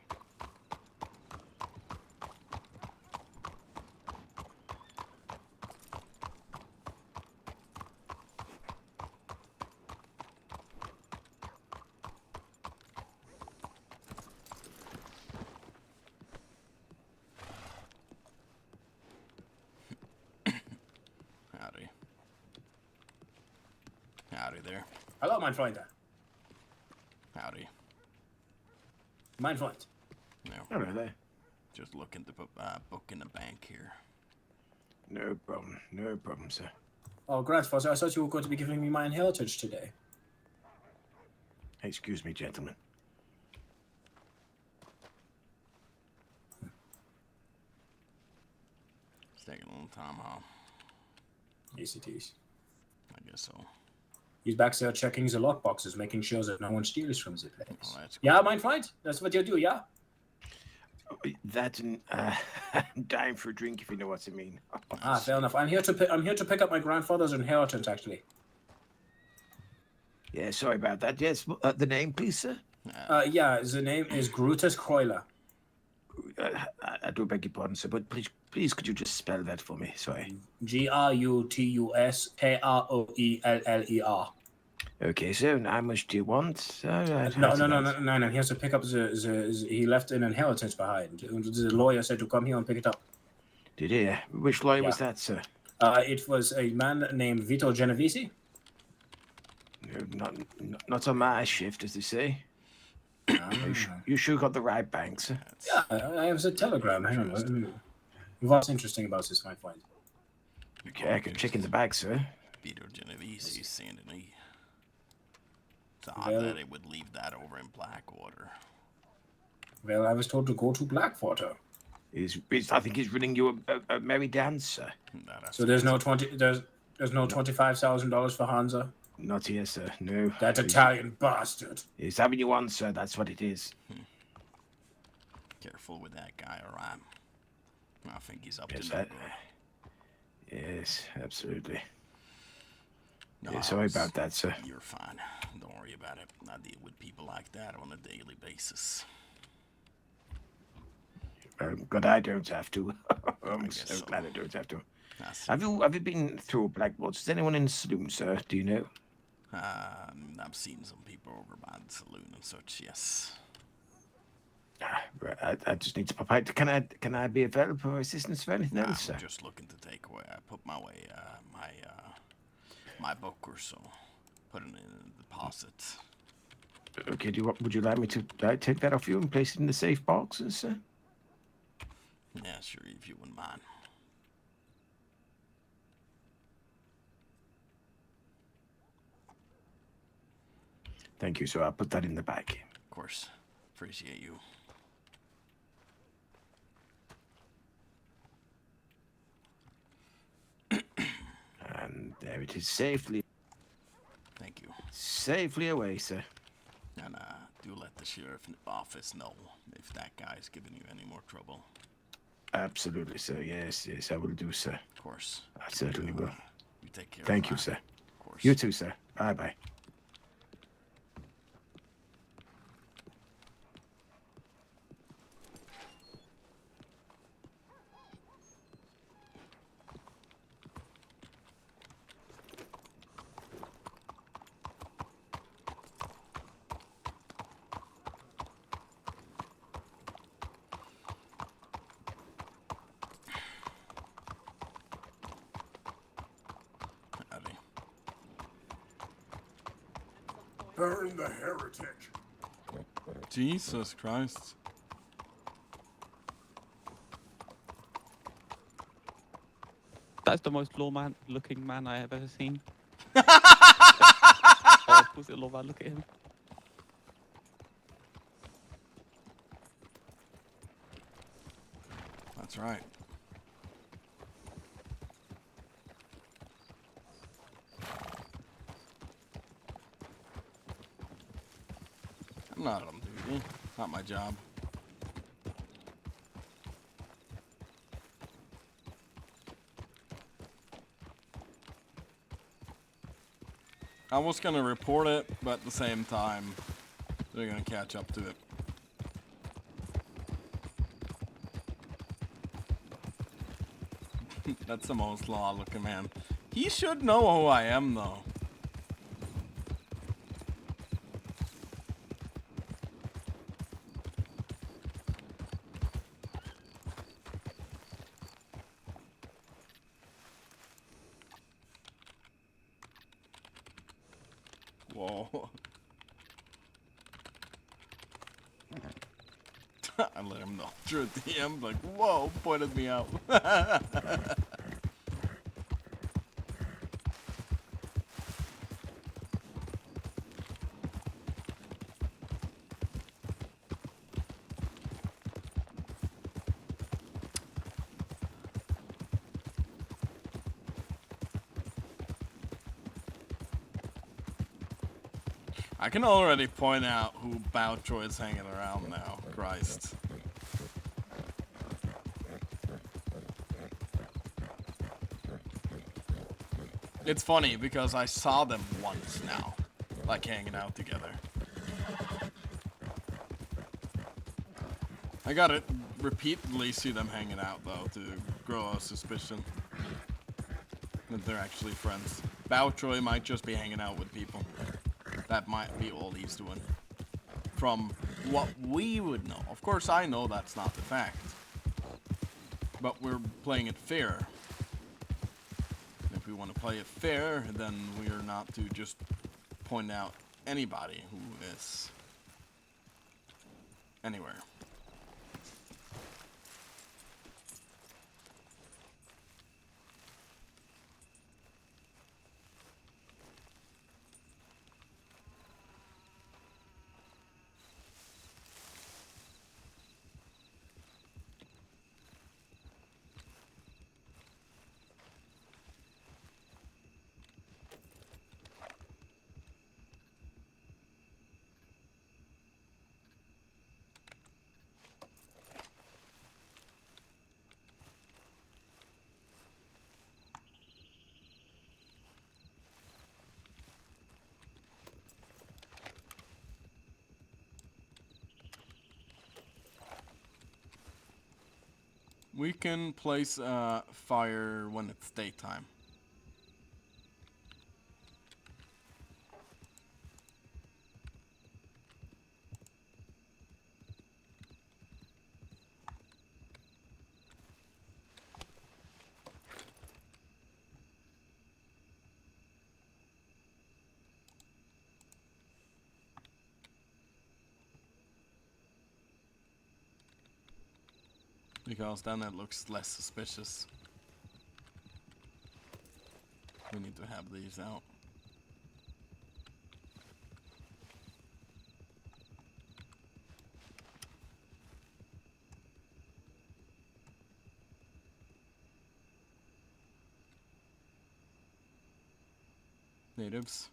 Howdy. Howdy there. Hello, mein Freund. Howdy. Mein Freund. No. Hello there. Just looking to put book in the bank here. No problem. No problem, sir. Oh, grandfather, I thought you were going to be giving me my inheritance today. Excuse me, gentlemen. It's taking a long time, huh? Yes, it is. I guess so. He's back there checking the lockboxes, making sure that no one steals from the place. Oh, that's Yeah, mein Freund? That's what you do, yeah? That and dying for a drink, if you know what I mean. Ah, fair enough. I'm here to pick up my grandfather's inheritance, actually. Yeah, sorry about that. Yes, the name, please, sir. Yeah, the name is Grutus Kreuler. I do beg your pardon, sir, but please, could you just spell that for me? Sorry. Grutus Kroeller. Okay, so how much do you want? No. He has to pick up the he left an inheritance behind. The lawyer said to come here and pick it up. Did he? Which lawyer was that, sir? It was a man named Vito Genovese. No, not on my shift, as they say. You sure got the right bank, sir? Yeah, I have the telegram. Hang on. What's interesting about this, my friend? Okay, I can check in the bag, sir. Vito Genovese, Saint Denis. It's odd that it would leave that over in Blackwater. Well, I was told to go to Blackwater. I think he's running you a merry dance, sir. So there's no $25,000 for Hansa. Not here, sir. No. That Italian bastard. He's having you on, sir. That's what it is. Careful with that guy, alright? I think he's up to no that. good. Yes, absolutely. No, Yeah, sorry about that, sir. You're fine. Don't worry about it. I deal with people like that on a daily basis. But I don't have to. I'm so glad I don't have to. Have you been through Blackwater? Is anyone in the saloon, sir? Do you know? I've seen some people over by the saloon and such, yes. I just need to pop out. Can I be available for assistance for anything else, sir? I'm just looking to take away. I put my way, my book or so. Put it in a deposit. Okay, would you like me to take that off you and place it in the safe boxes, sir? Yeah, sure, if you wouldn't mind. Thank you, sir. I'll put that in the bag. Of course. Appreciate you. And there it is, safely. Thank you. Safely away, sir. And do let the sheriff office know if that guy's giving you any more trouble. Absolutely, sir. Yes, I will do, sir. Of course. I certainly will. You take care. Thank you, sir. Of course. You too, sir. Bye-bye. Burn the heretic. Jesus Christ. That's the most looking man I have ever seen. Was it lawman? Look at him. That's right. I'm not on duty. Not my job. I was gonna report it, but at the same time, they're gonna catch up to it. That's the most law-looking man. He should know who I am, though. Whoa. I let him know through a DM, like, whoa, pointed me out. I can already point out who Boutroy is hanging around now. Christ. It's funny because I saw them once now, like hanging out together. I gotta repeatedly see them hanging out though to grow a suspicion that they're actually friends. Boutroy might just be hanging out with people. That might be all he's doing. From what we would know. Of course, I know that's not the fact. But we're playing it fair. If we want to play it fair, then we are not to just point out anybody who is anywhere. We can place fire when it's daytime. Because then it looks less suspicious. We need to have these out. Natives.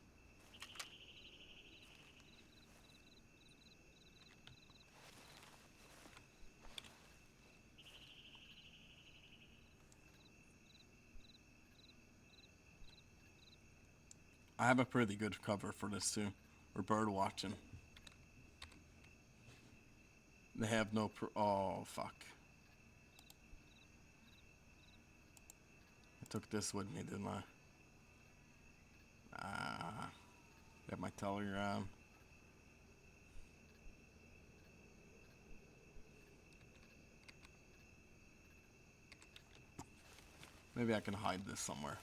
I have a pretty good cover for this too. We're bird watching. They have no oh fuck. I took this with me, didn't I? Got my telegram. Maybe I can hide this somewhere.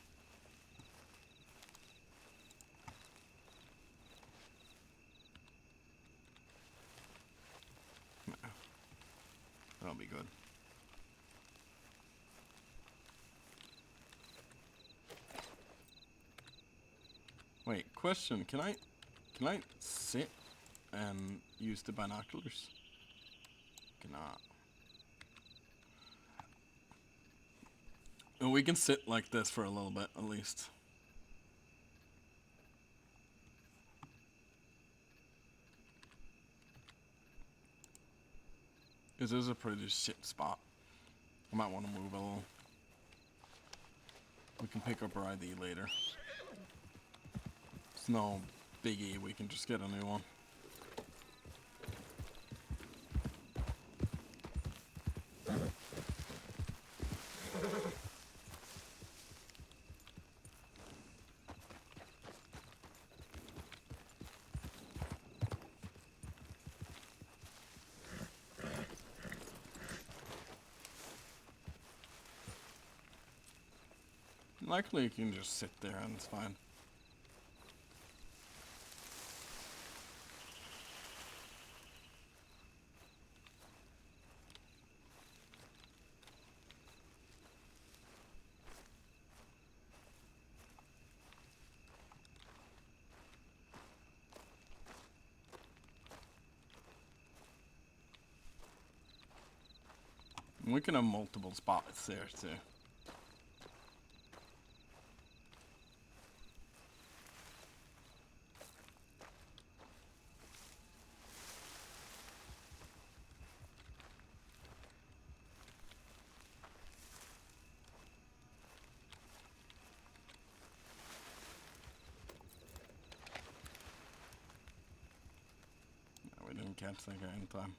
That'll be good. Wait, question, can I sit and use the binoculars? Cannot. And we can sit like this for a little bit, at least. This is a pretty shit spot. I might want to move a little. We can pick up our ID later. It's no biggie, we can just get a new one. Likely you can just sit there and it's fine. We can have multiple spots there too. No, we didn't catch that guy in time.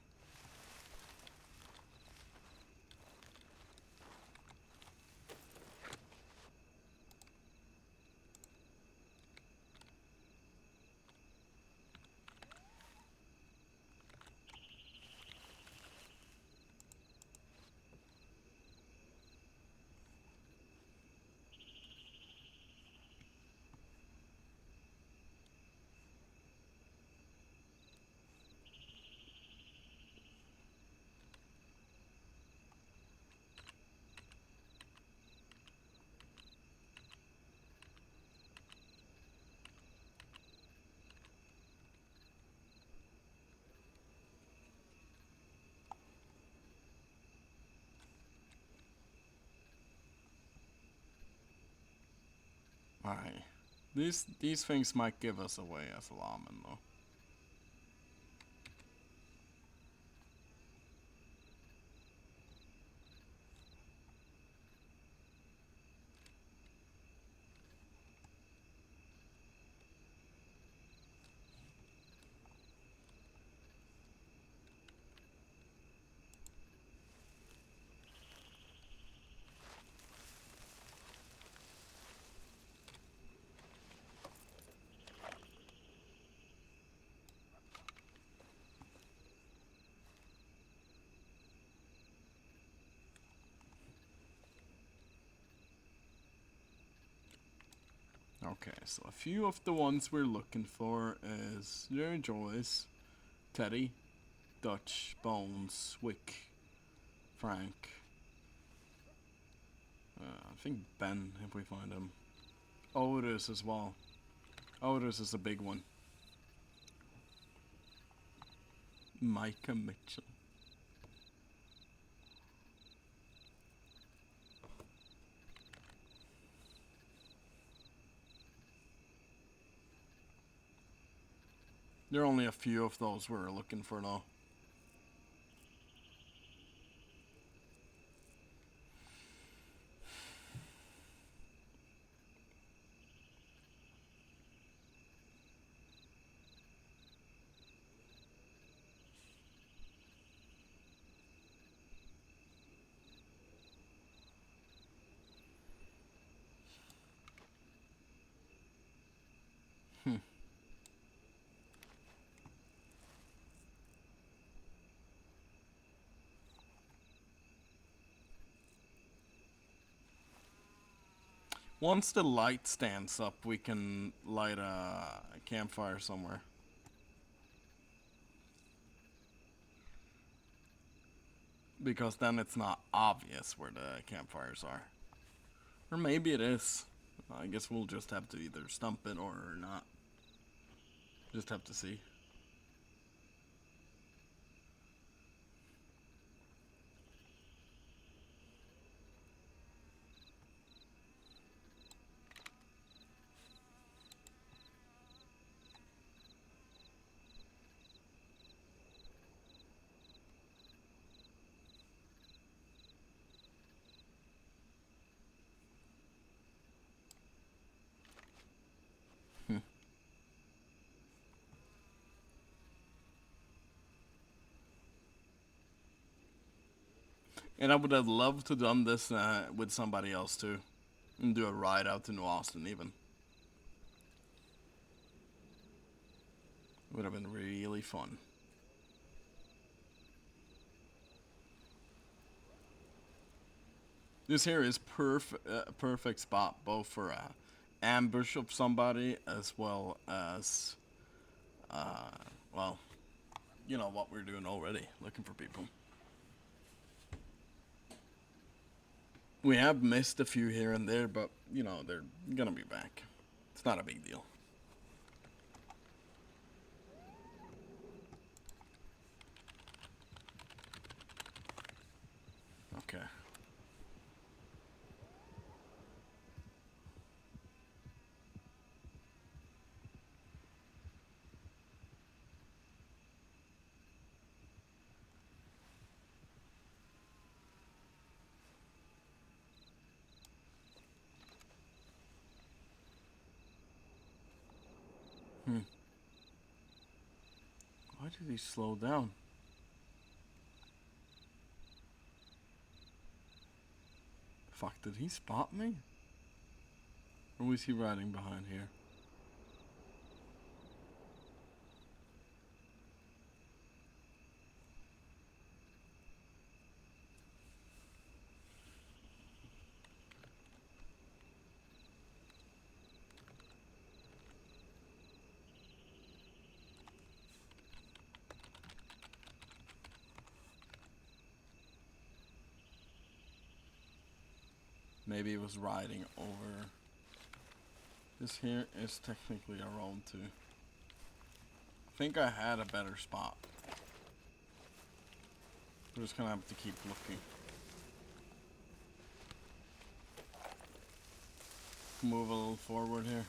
Alright. These things might give us away as a lawman though. Okay, so a few of the ones we're looking for is Jerry Joyce, Teddy, Dutch, Bones, Wick, Frank. I think Ben, if we find him. Otis as well. Otis is a big one. Micah Mitchell. There are only a few of those we're looking for though. Once the light stands up, we can light a campfire somewhere. Because then it's not obvious where the campfires are. Or maybe it is. I guess we'll just have to either stump it or not. Just have to see. And I would have loved to done this with somebody else too. And do a ride out to New Austin even. Would have been really fun. This here is perfect spot both for ambush of somebody as well as well, you know what we're doing already, looking for people. We have missed a few here and there, but you know they're gonna be back. It's not a big deal. Okay. Why did he slow down? Fuck, did he spot me? Or was he riding behind here? Maybe it was riding over. This here is technically a road too. I think I had a better spot. We're just gonna have to keep looking. Move a little forward here.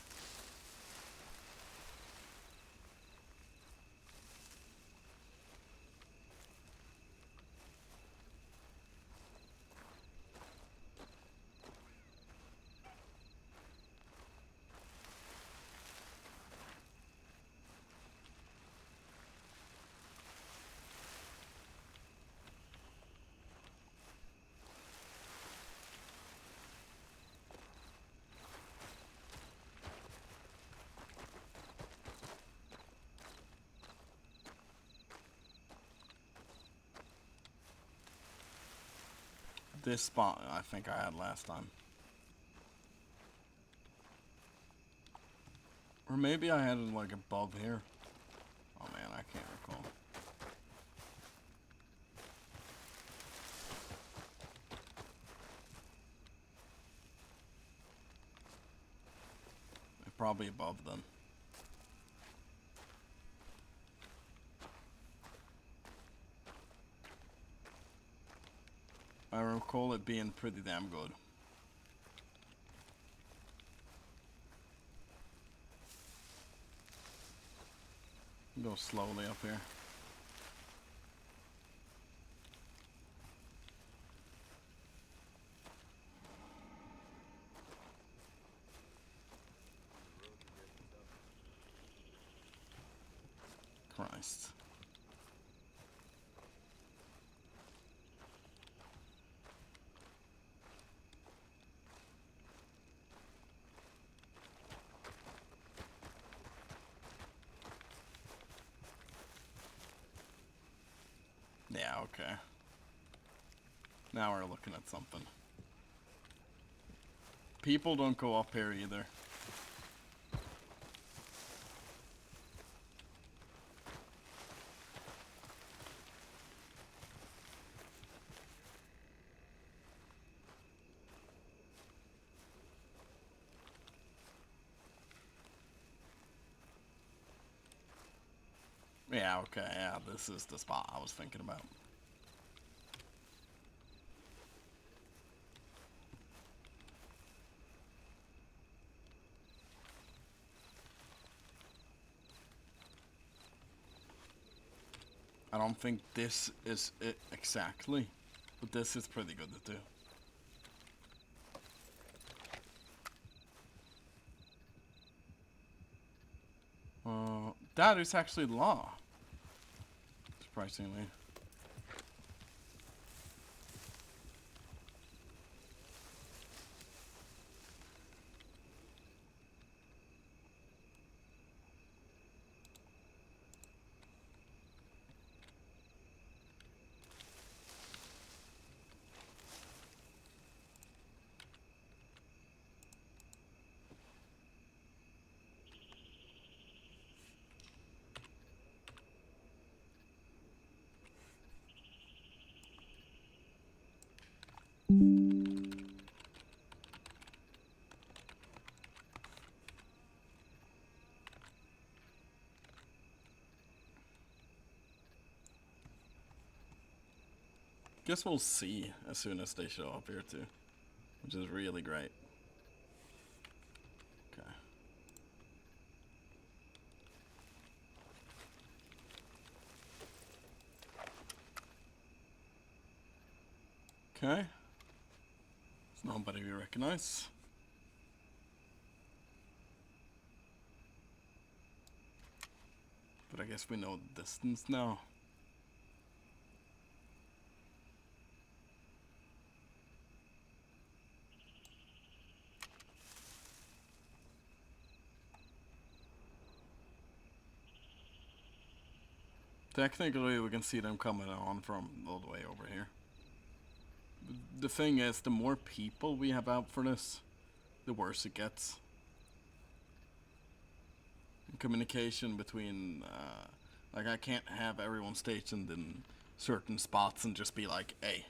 This spot I think I had last time. Or maybe I had it like above here. Oh man, I can't recall. Probably above them. I recall it being pretty damn good. Go slowly up here. Christ. Yeah, okay. Now we're looking at something. People don't go up here either. Yeah, okay, yeah, this is the spot I was thinking about. I don't think this is it exactly, but this is pretty good to do. That is actually law. Surprisingly. Guess we'll see as soon as they show up here too, which is really great. Okay. Okay. It's nobody we recognize. But I guess we know the distance now. Technically, we can see them coming on from all the way over here. The thing is, the more people we have out for this, the worse it gets. Communication between, like, I can't have everyone stationed in certain spots and just be like, hey.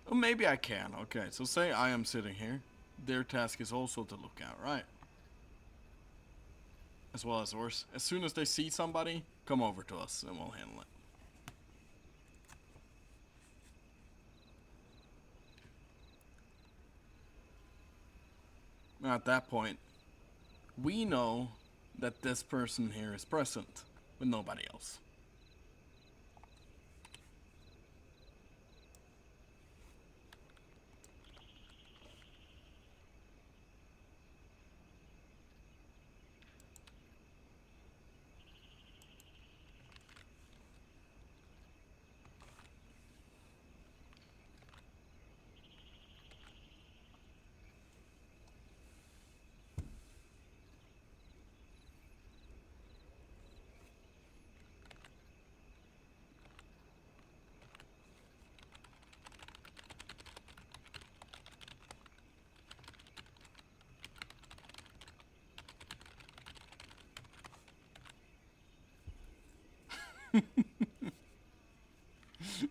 Well, maybe I can. Okay, so say I am sitting here. Their task is also to look out, right? As well as ours. As soon as they see somebody, come over to us and we'll handle it. At that point, we know that this person here is present, but nobody else.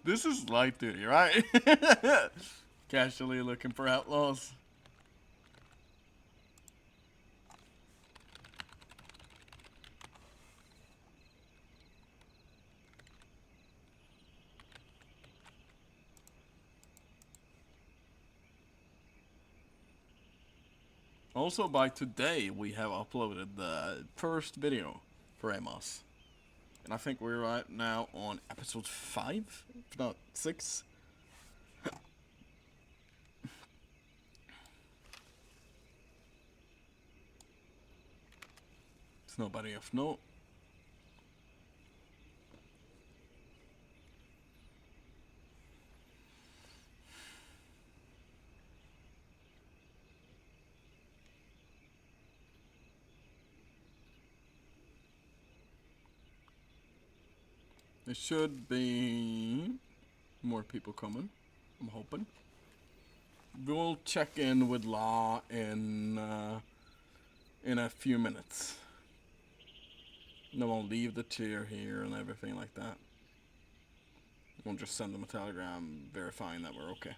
This is light duty, right? Casually looking for outlaws. Also, by today, we have uploaded the first video for Amos. And I think we're right now on episode 5, if not 6. It's nobody of note. There should be more people coming, I'm hoping. We'll check in with Law in a few minutes. Then we'll leave the chair here and everything like that. We'll just send them a telegram verifying that we're okay.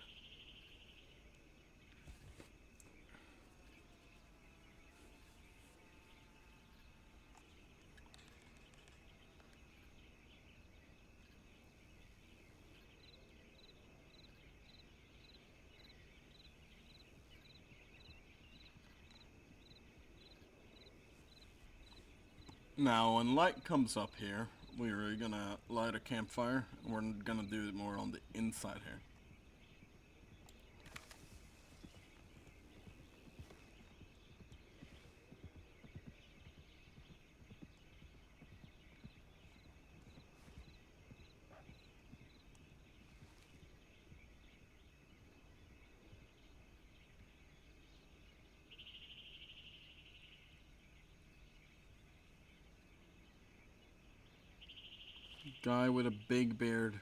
Now, when light comes up here, we're gonna light a campfire, and we're gonna do it more on the inside here. Guy with a big beard.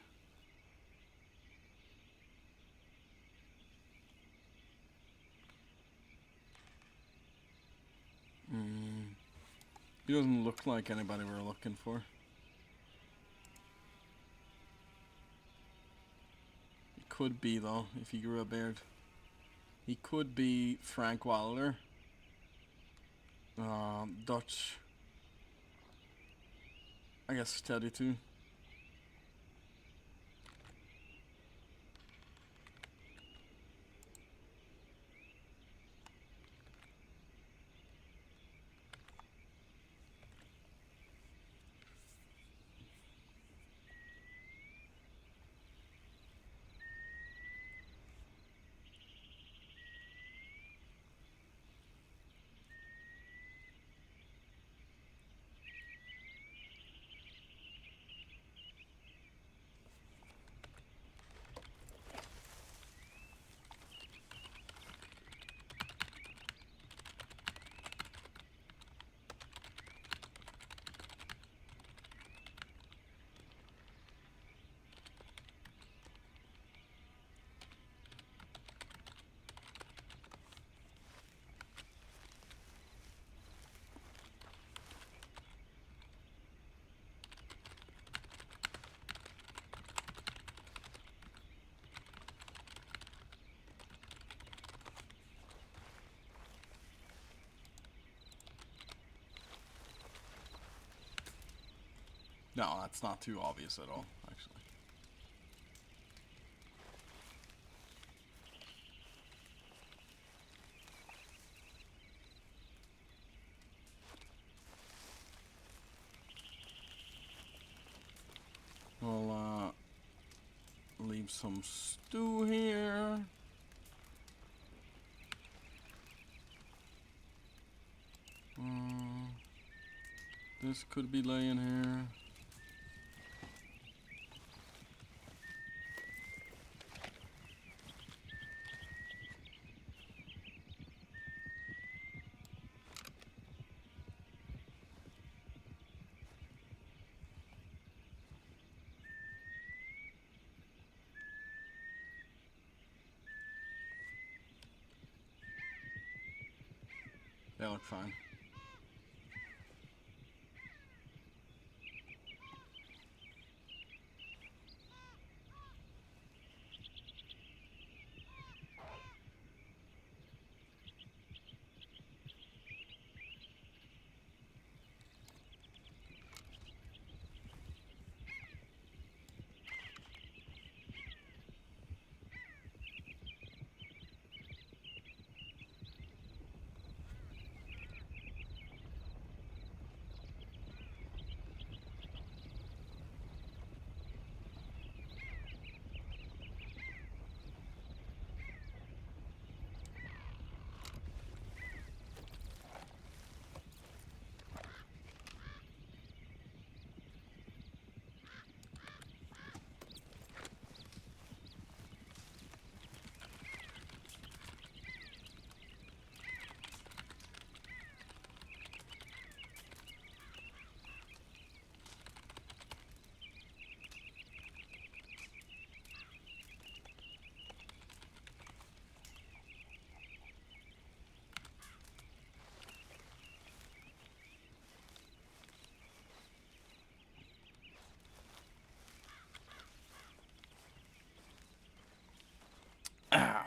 He doesn't look like anybody we're looking for. He could be though, if he grew a beard. He could be Frank Wilder. Dutch. I guess Teddy too. No, that's not too obvious at all, actually. We'll leave some stew here. This could be laying here. They look fine. Ah.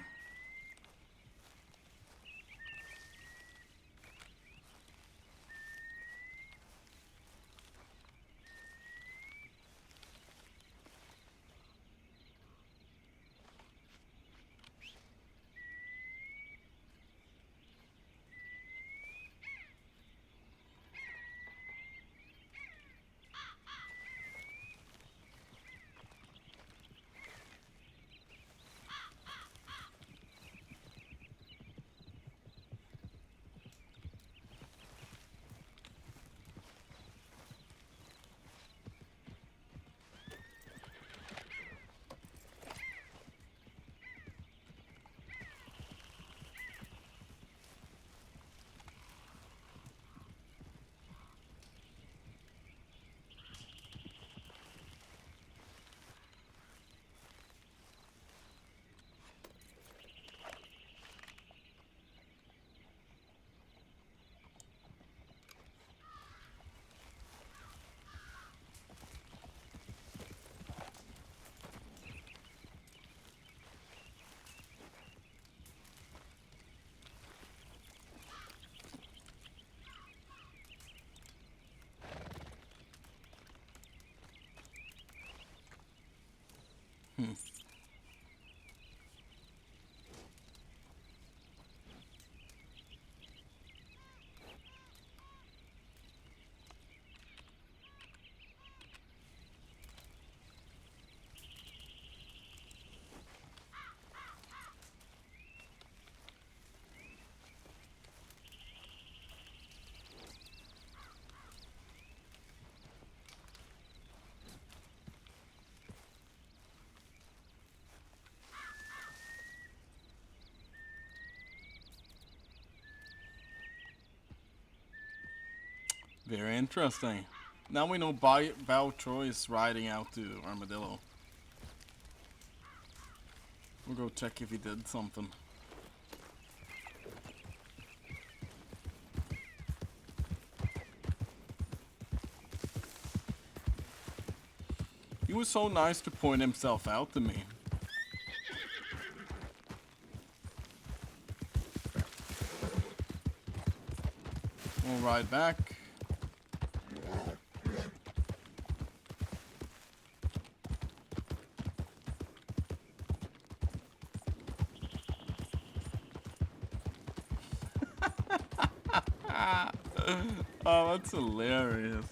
Very interesting. Now we know Bao Troy is riding out to Armadillo. We'll go check if he did something. He was so nice to point himself out to me. We'll ride back. Oh, that's hilarious.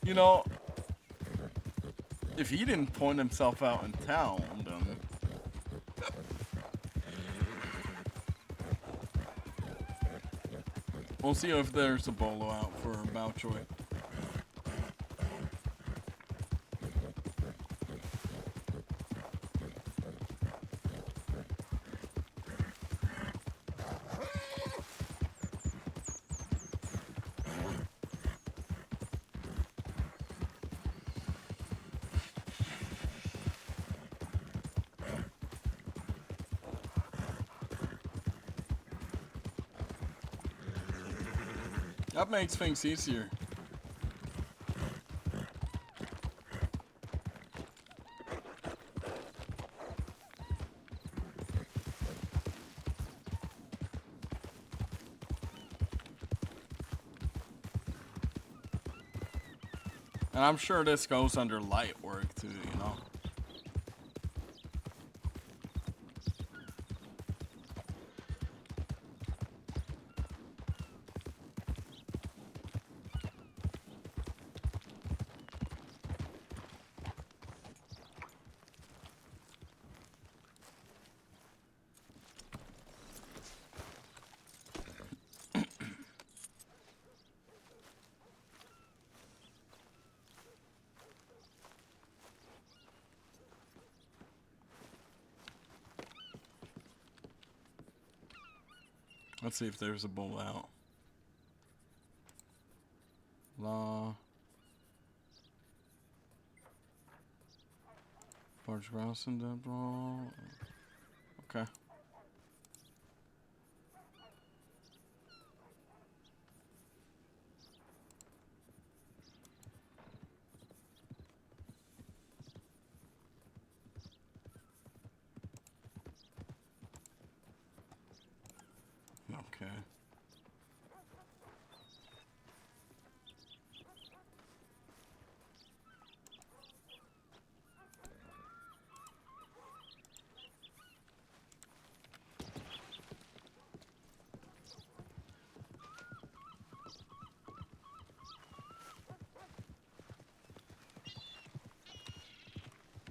You know, if he didn't point himself out in town, then... We'll see if there's a bolo out for Bowchoy. That makes things easier. And I'm sure this goes under light work too, you know. Let's see if there's a bull out. Law. Large grouse and dead ball. Okay. Okay.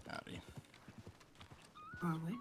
Howdy. Are we?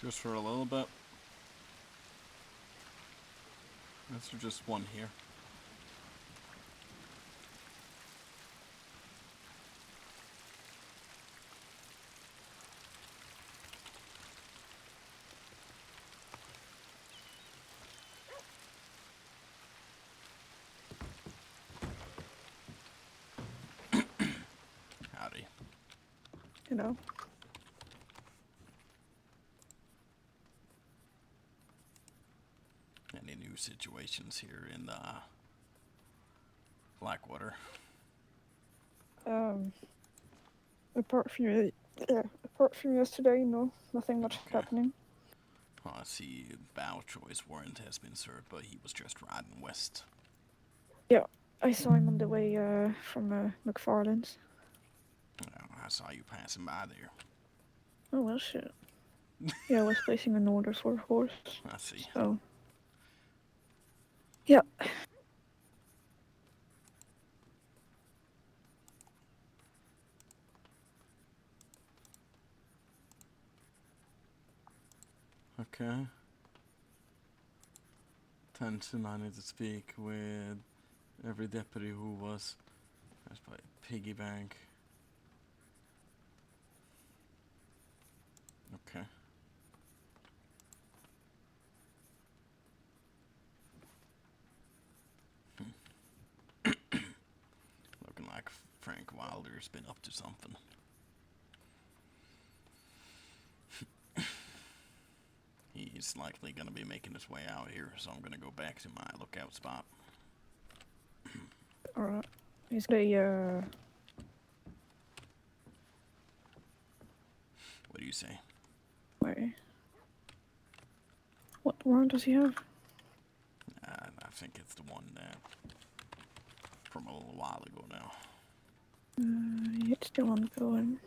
Just for a little bit. That's just one here. Howdy. You know. Any new situations here in Blackwater? Apart from yesterday, no, nothing much happening. Oh, I see Bowchoy's warrant has been served, but he was just riding west. Yeah, I saw him on the way from McFarland's. saw you passing by there. Oh, well, shit. Yeah, I was placing an order for a horse. I see. So. Yep. Okay. Attention, I need to speak with every deputy who was. That's probably piggy bank. Okay. Looking like Frank Wilder's been up to something. He's likely gonna be making his way out here, so I'm gonna go back to my lookout spot. Alright. Is the What do you say? Wait. What warrant does he have? I think it's the one that from a little while ago now. It's still ongoing.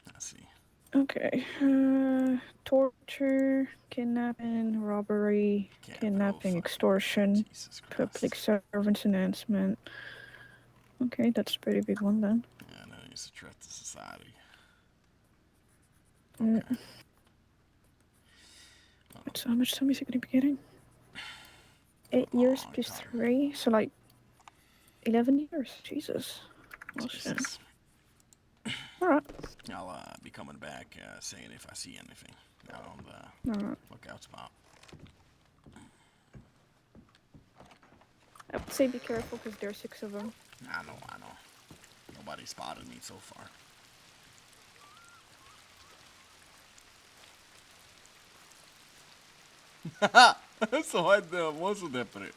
I see. Okay. Torture, kidnapping, robbery, kidnapping, extortion, public servants enhancement. Okay, that's a pretty big one then. Yeah, no, he's a threat to society. So how much time is he going to be getting? 8 years plus 3, so like 11 years. Jesus. Well, shit. Alright. I'll be coming back saying if I see anything out on the lookout spot. I would say be careful because there are 6 of them. I know. Nobody spotted me so far. Så hade måste det på det.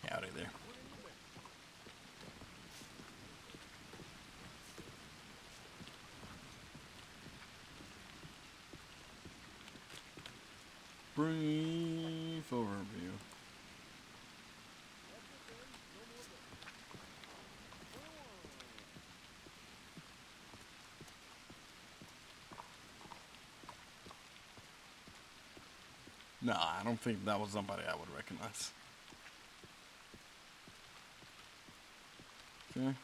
Howdy there. Brief overview. No, I don't think that was somebody I would recognize. Okay.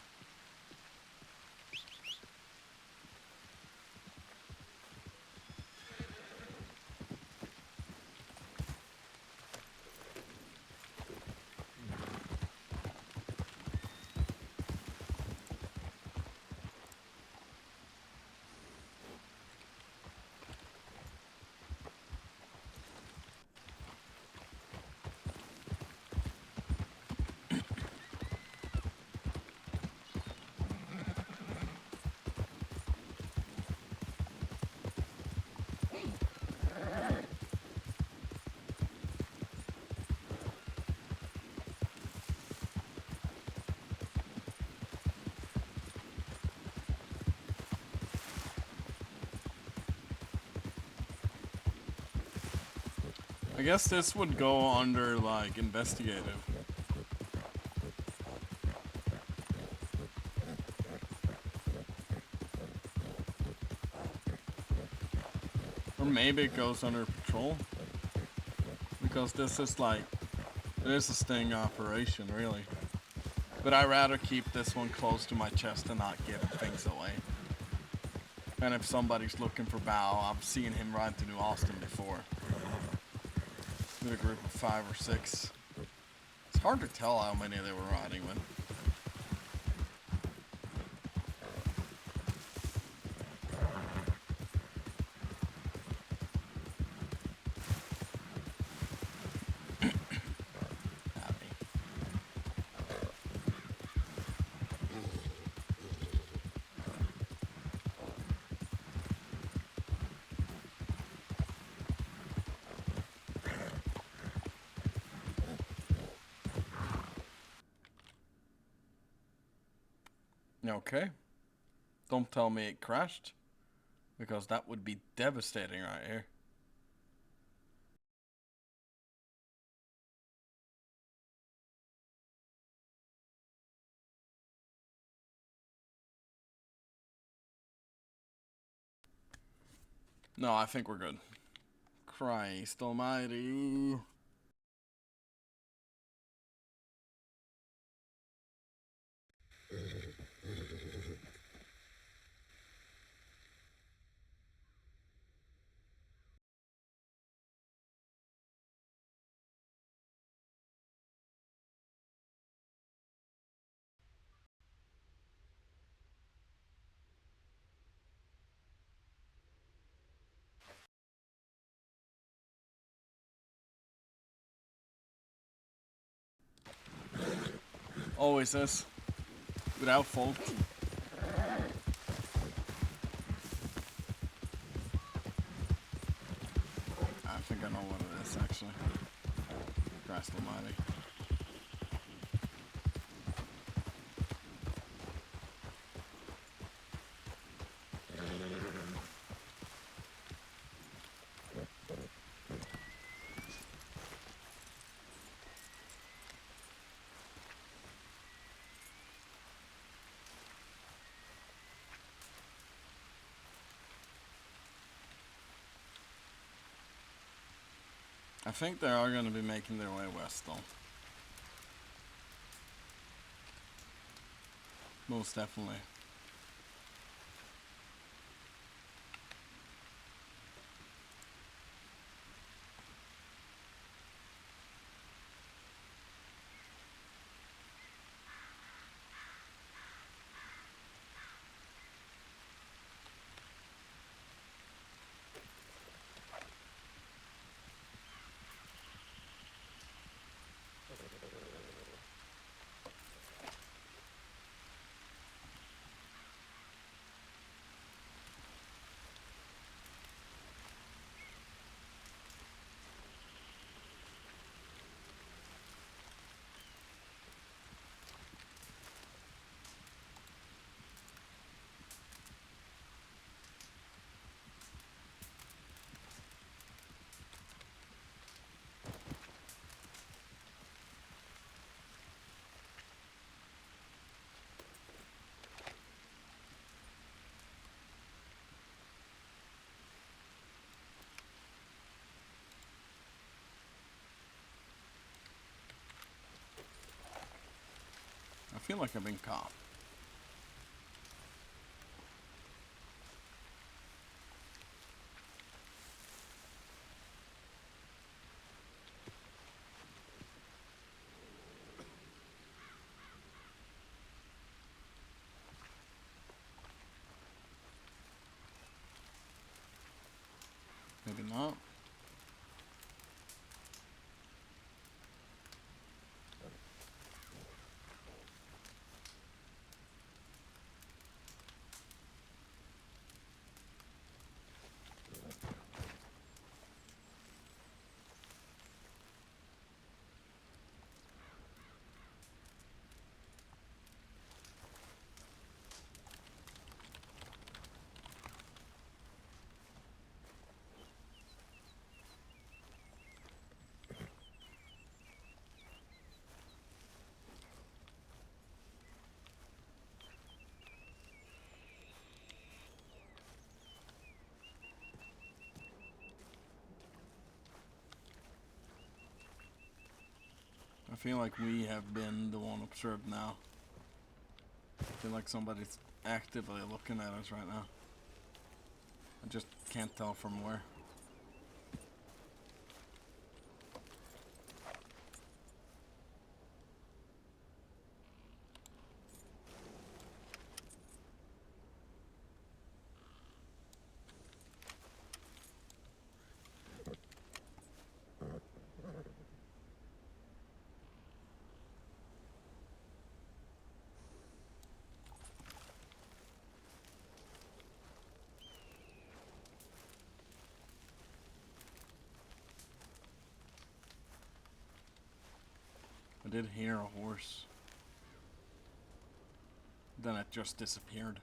I guess this would go under, like, investigative. Or maybe it goes under patrol. Because this is, like, it is a sting operation, really. But I'd rather keep this one close to my chest and not give things away. And if somebody's looking for Bao, I've seen him ride to New Austin before. With a group of 5 or 6. It's hard to tell how many they were riding with. Okay. Don't tell me it crashed, because that would be devastating right here. No, I think we're good. Christ almighty. Always is. Without fault. I think I know what it is, actually. Christ almighty. I think they are going to be making their way west, though. Most definitely. I feel like I've been caught. Maybe not. I feel like we have been the one observed now. I feel like somebody's actively looking at us right now. I just can't tell from where. I did hear a horse. then it just disappeared.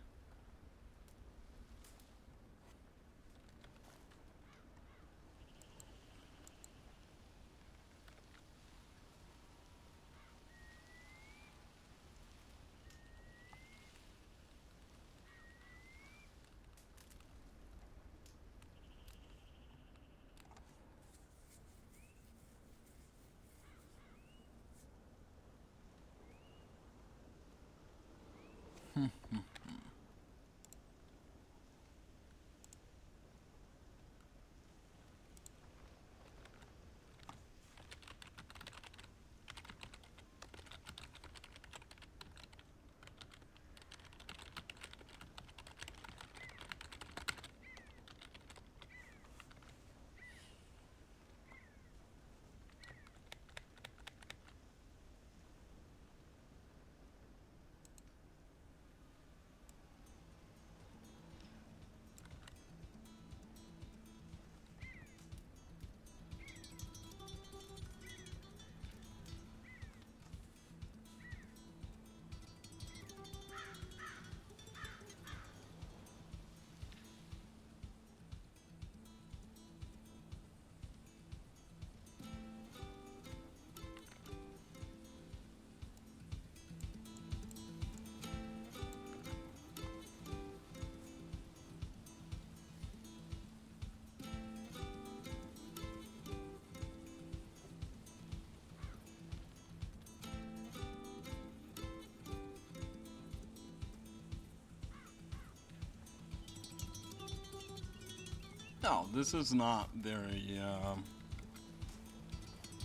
No, this is not very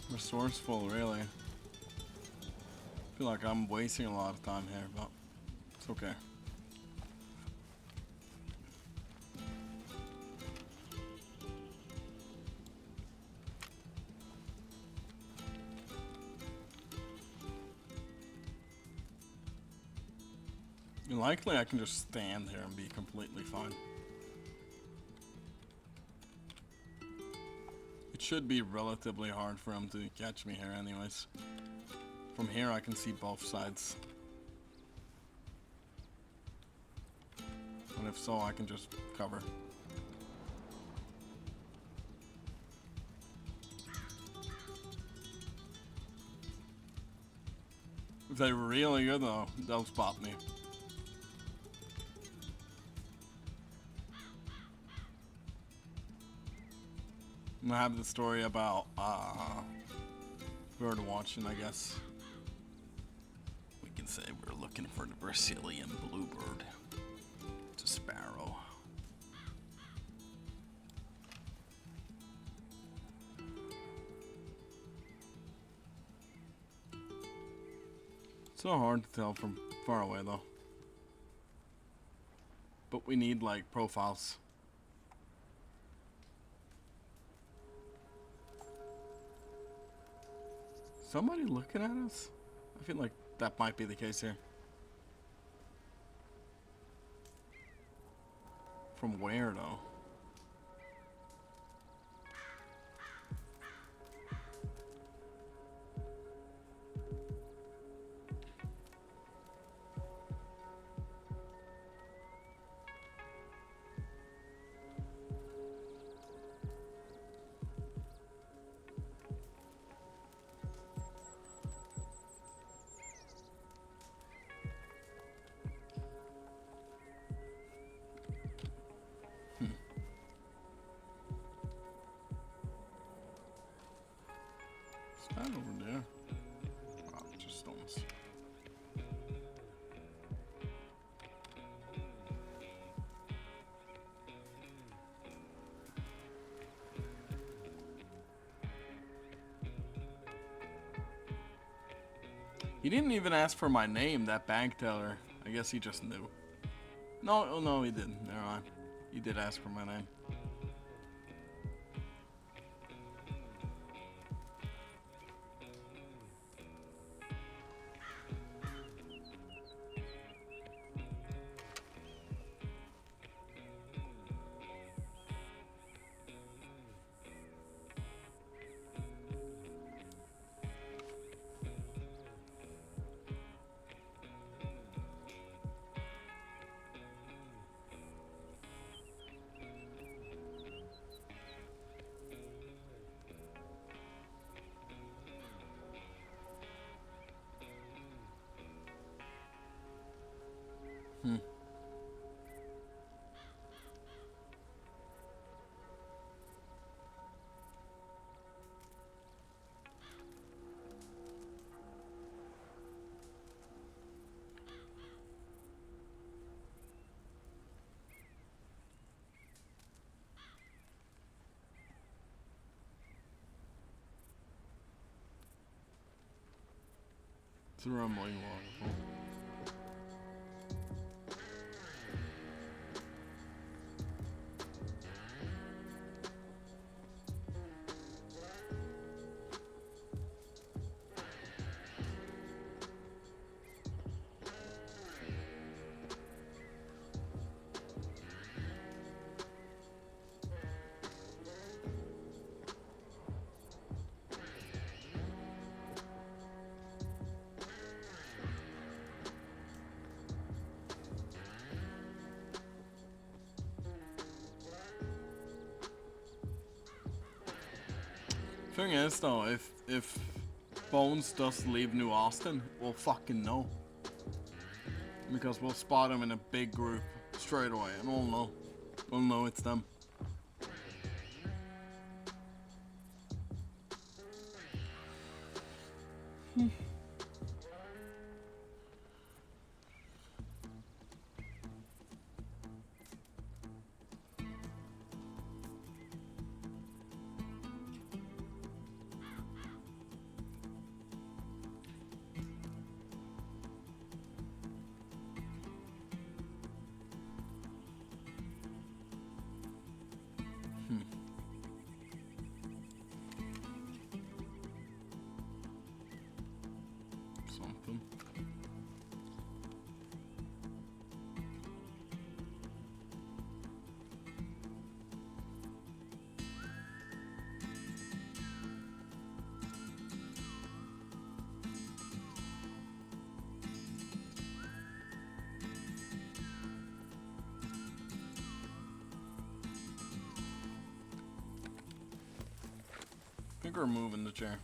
resourceful, really. I feel like I'm wasting a lot of time here, but it's okay. Likely I can just stand here and be completely fine. It should be relatively hard for him to catch me here anyways. From here I can see both sides. And if so, I can just cover. If they're really good though, they'll spot me. I have the story about bird watching, I guess. We can say we're looking for the Brazilian bluebird. It's a sparrow. So hard to tell from far away though. But we need like profiles. Somebody looking at us? I feel like that might be the case here. From where though? That over there. Wow, just stones. He didn't even ask for my name, that bank teller. I guess he just knew. No, oh no, he didn't. Never mind. He did ask for my name. Hmm. It's a rumbling waterfall. Thing is though, if Bones does leave New Austin, we'll fucking know. Because we'll spot him in a big group straight away and we'll know. We'll know it's them. Something. I think we're moving the chair.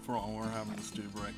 For all we're having to stew break.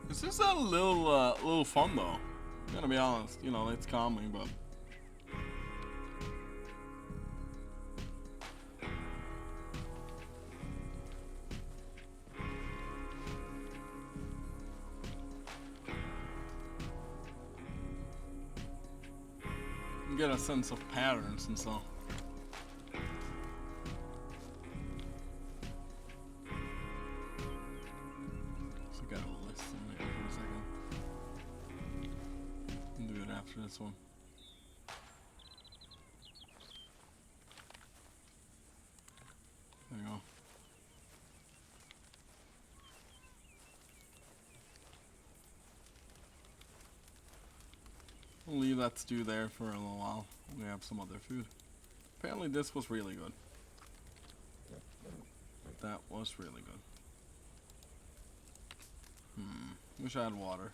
This is a little fun though. I'm gonna be honest, you know, it's calming, but you get a sense of patterns and stuff. This one. There you go. We'll leave that stew there for a little while. We have some other food. Apparently this was really good. That was really good. Wish I had water.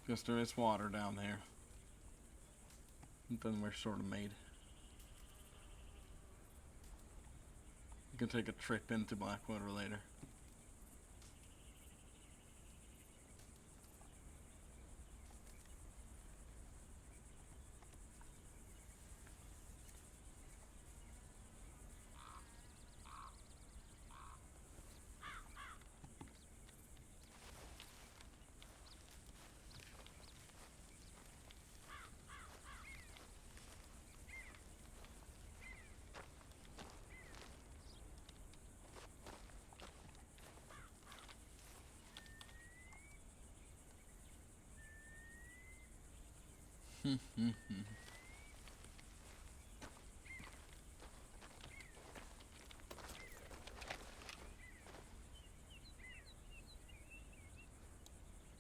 Because there is water down there. And then we're sort of made. You can take a trip into Blackwater later.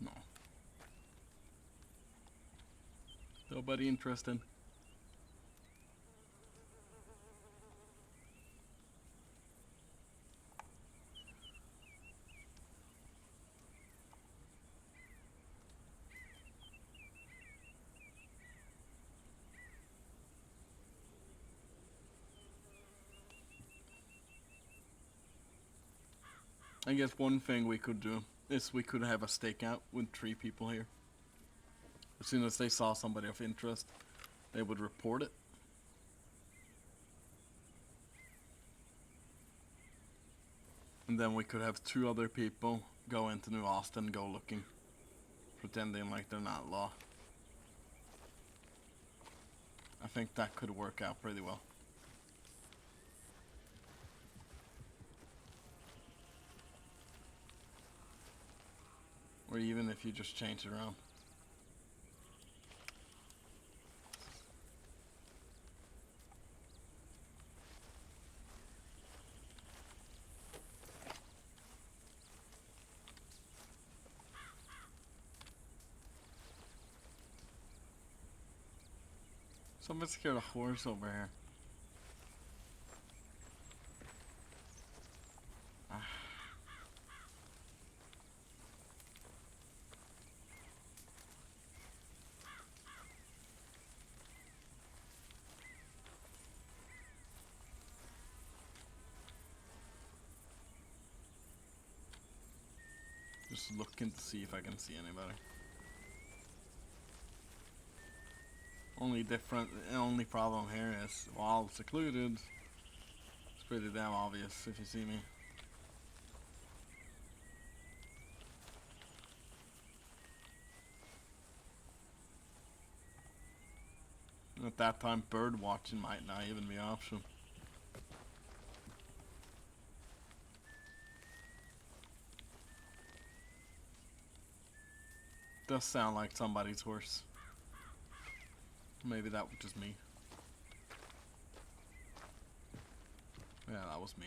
No. Nobody interested. I guess one thing we could do is we could have a stakeout with 3 people here. As soon as they saw somebody of interest, they would report it. And then we could have 2 other people go into New Austin, go looking, pretending like they're not law. I think that could work out pretty well. Or even if you just change it around. Somebody scared a horse over here. Just looking to see if I can see anybody. Only problem here is, while secluded, it's pretty damn obvious if you see me. At that time, bird watching might not even be an option. Does sound like somebody's horse. Maybe that was just me. Yeah, that was me.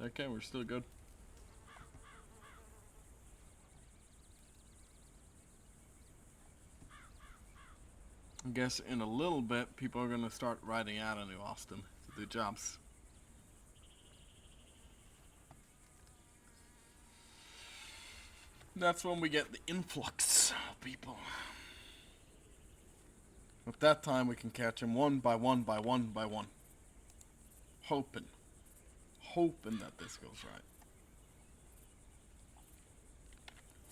Okay, we're still good. I guess in a little bit, people are gonna start riding out of New Austin to do jobs. That's when we get the influx of people. At that time, we can catch them one by one by one by one. Hoping that this goes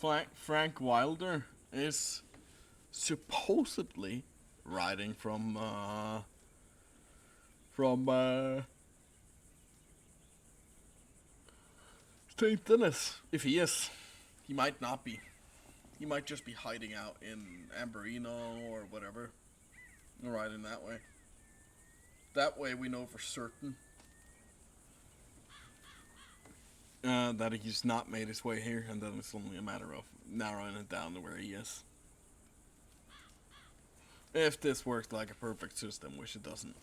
right. Frank Wilder is supposedly riding from St. Denis. If he is, he might not be. He might just be hiding out in Amberino or whatever, riding that way. That way we know for certain that he's not made his way here, and then it's only a matter of narrowing it down to where he is. If this worked like a perfect system, which it doesn't.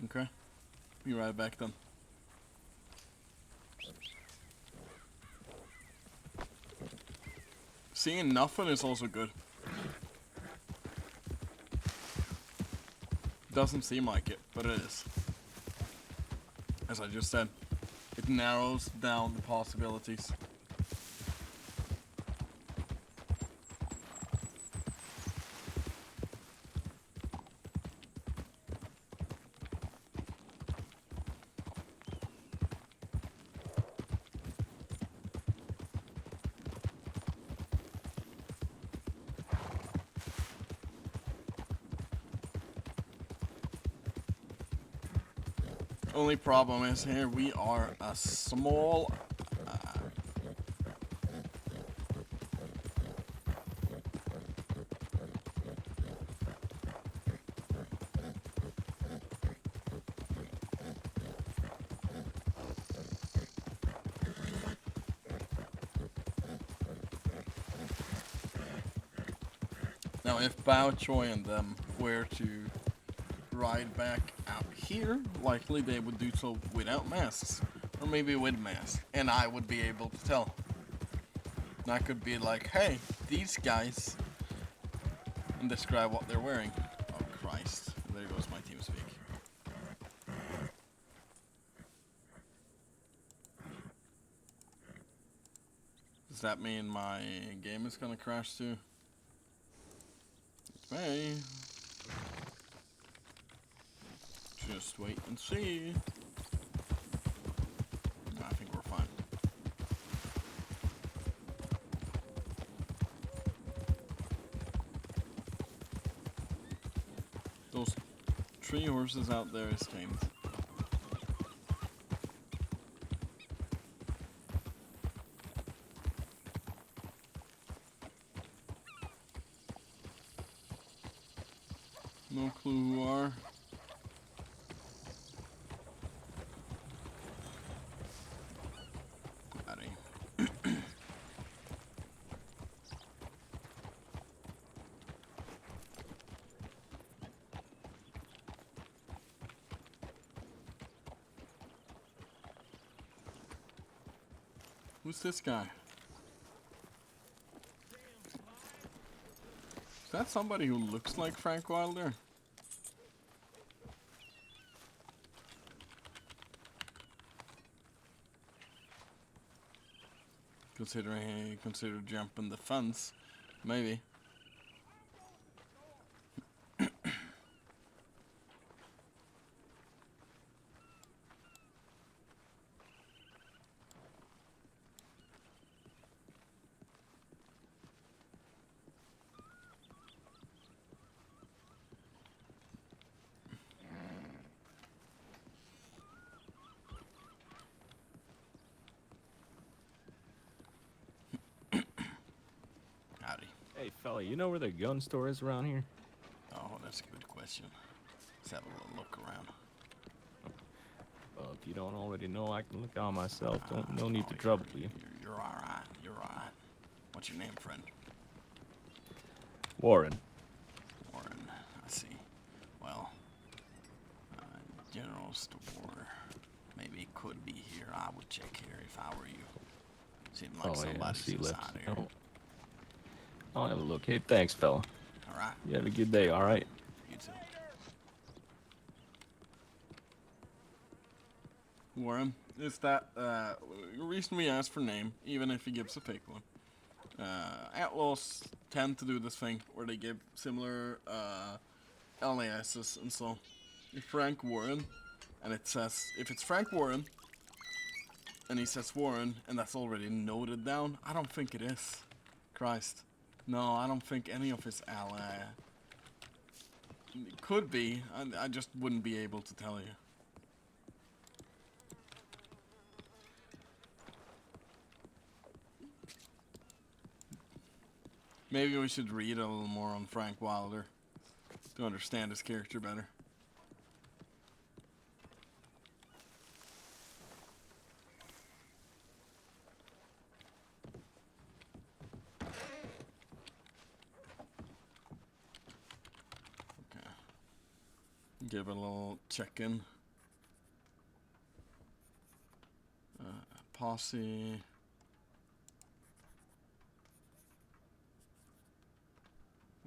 Okay. Be right back then. Seeing nothing is also good. Doesn't seem like it, but it is. As I just said, it narrows down the possibilities. Only problem is here we are a small now if Bao Choi and them were to ride back out here, likely they would do so without masks, or maybe with masks, and I would be able to tell. And I could be like, hey, these guys, and describe what they're wearing. Oh Christ, there goes my TeamSpeak. Does that mean my game is gonna crash too? It may. Just wait and see. No, I think we're fine. Those 3 horses out there is tamed. No clue who are. Who's this guy? Is that somebody who looks like Frank Wilder? Considering he considered jumping the fence, maybe. Hey, fella, you know where the gun store is around here? Oh, that's a good question. Let's have a little look around. Well, if you don't already know, I can look out myself. No need to trouble you. You're alright. You're alright. What's your name, friend? Warren. Warren. I see. Well, general store. Maybe it could be here. I would check here if I were you. Seemed like somebody's inside here. I'll have a look. Hey, thanks, fella. Alright. You have a good day, alright? You too. Warren, is that, the reason we ask for name, even if he gives a fake one. Outlaws tend to do this thing where they give similar, aliases and so. If Frank Warren, and it says, if it's Frank Warren, and he says Warren, and that's already noted down, I don't think it is. Christ. No, I don't think any of his ally. It could be. I just wouldn't be able to tell you. Maybe we should read a little more on Frank Wilder to understand his character better. Give it a little check-in. posse.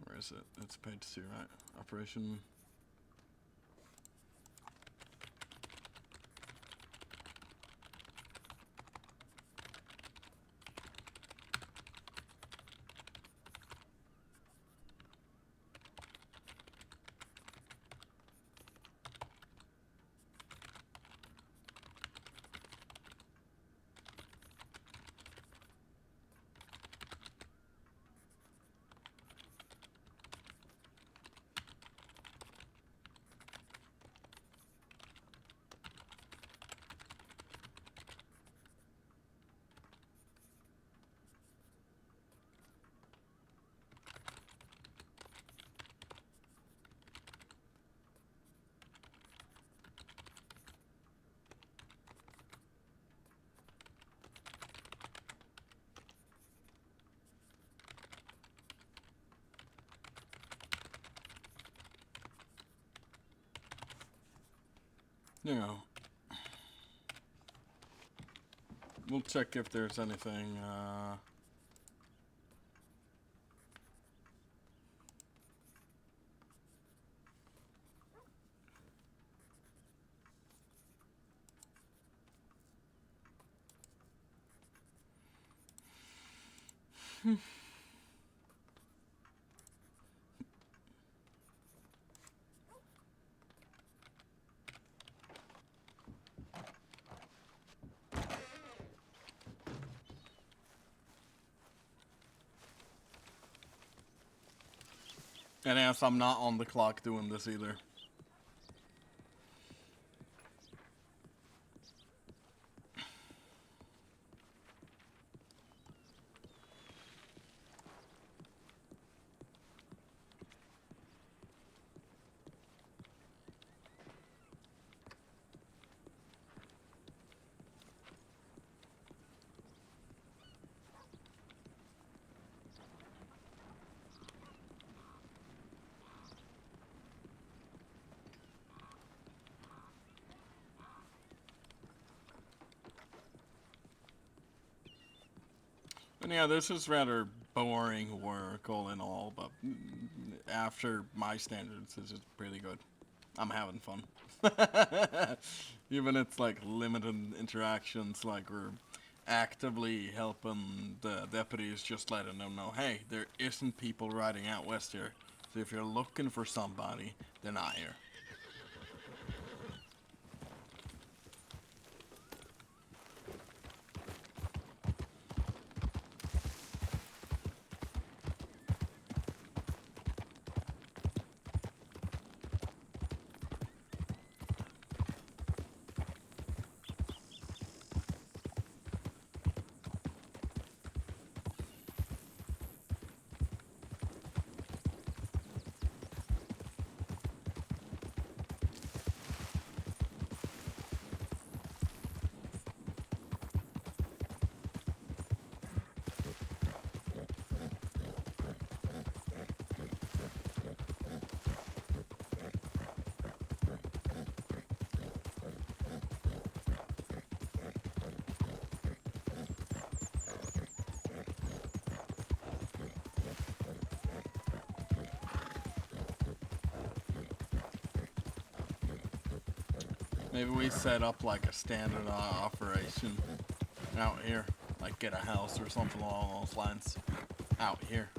Where is it? It's page 2, right? Operation. You know, we'll check if there's anything, and yes, I'm not on the clock doing this either. And yeah, this is rather boring work all in all, but after my standards, this is pretty good. I'm having fun. Even it's like limited interactions, like we're actively helping the deputies, just letting them know, hey, there isn't people riding out west here. So if you're looking for somebody, they're not here. Maybe we set up like a standard operation out here, like get a house or something along those lines out here.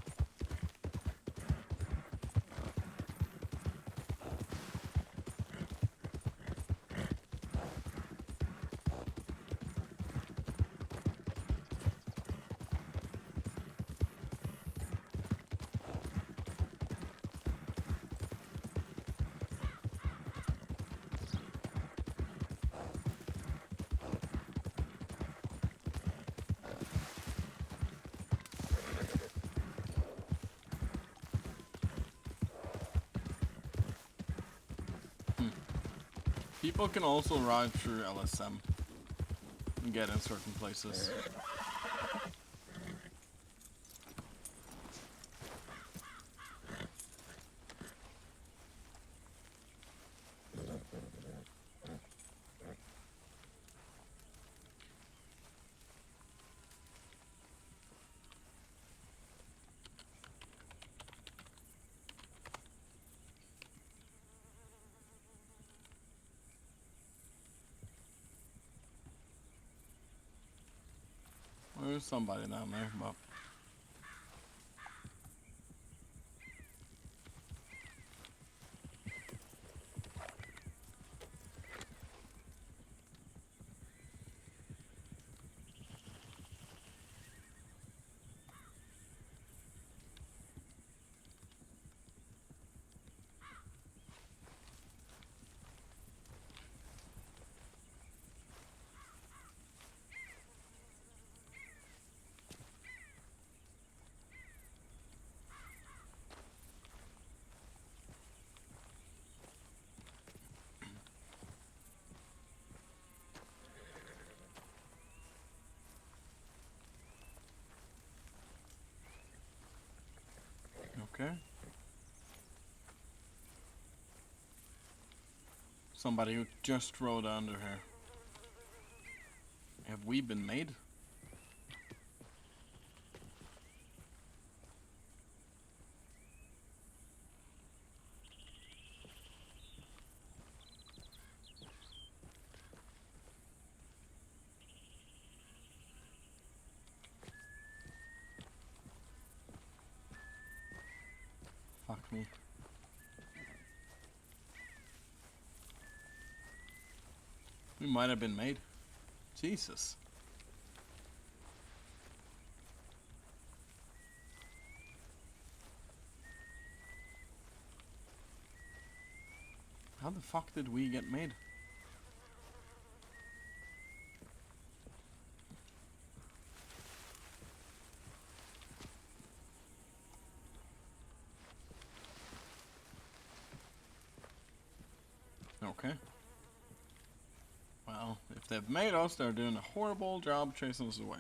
People can also ride through LSM and get in certain places. there's somebody down there, but... Okay. Somebody who just rode under here. Have we been made? Fuck me. We might have been made. Jesus. How the fuck did we get made? Okay. Well, if they've made us, they're doing a horrible job chasing us away.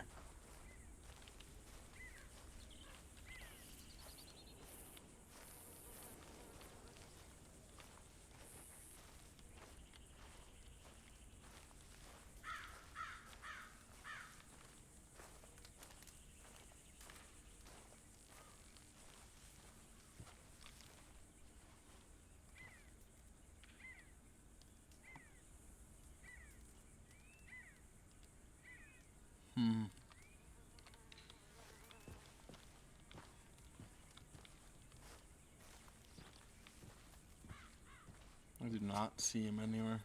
I did not see him anywhere.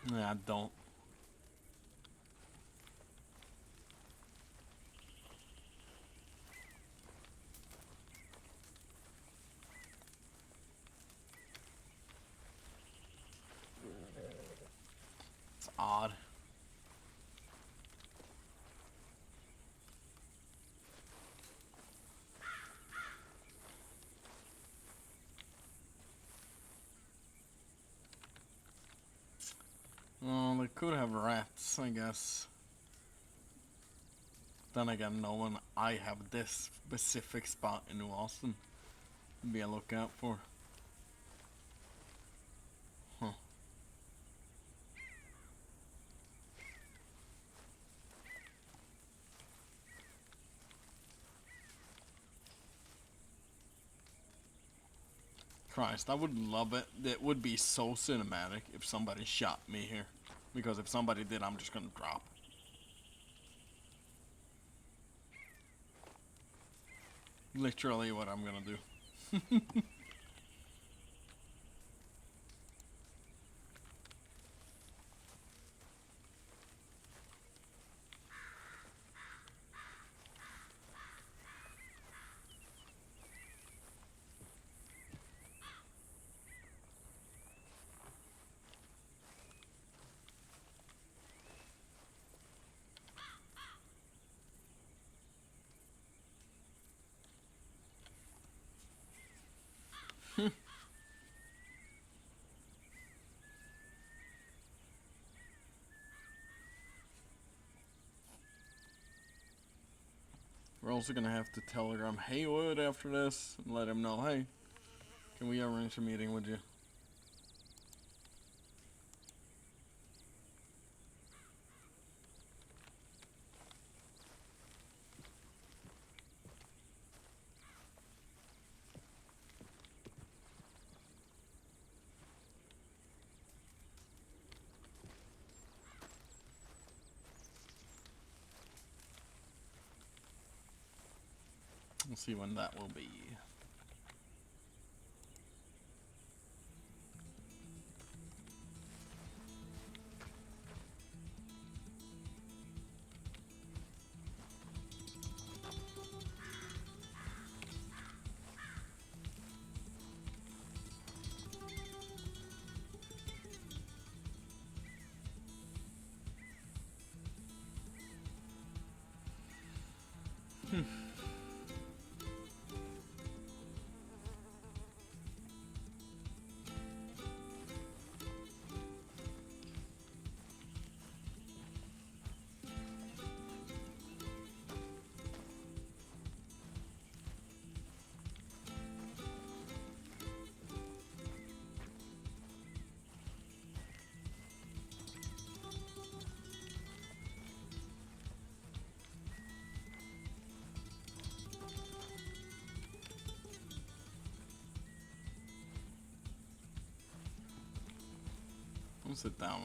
Yeah, I don't. It's odd. Well, they could have rats, I guess. Then again, knowing I have this specific spot in New Austin to be a lookout for. Huh. Christ, I would love it. It would be so cinematic if somebody shot me here. Because if somebody did, I'm just gonna drop. Literally what I'm gonna do. We're also gonna have to telegram Haywood after this and let him know, hey, can we arrange a meeting with you? We'll see when that will be. I'll sit down.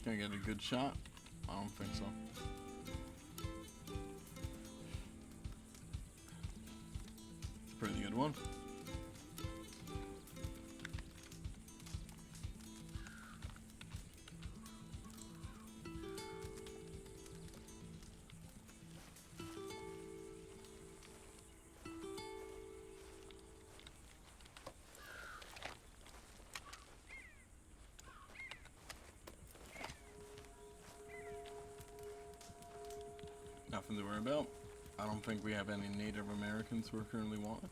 Can I get a good shot? I don't think so. It's a pretty good one. Nothing to worry about. I don't think we have any Native Americans who are currently wanted.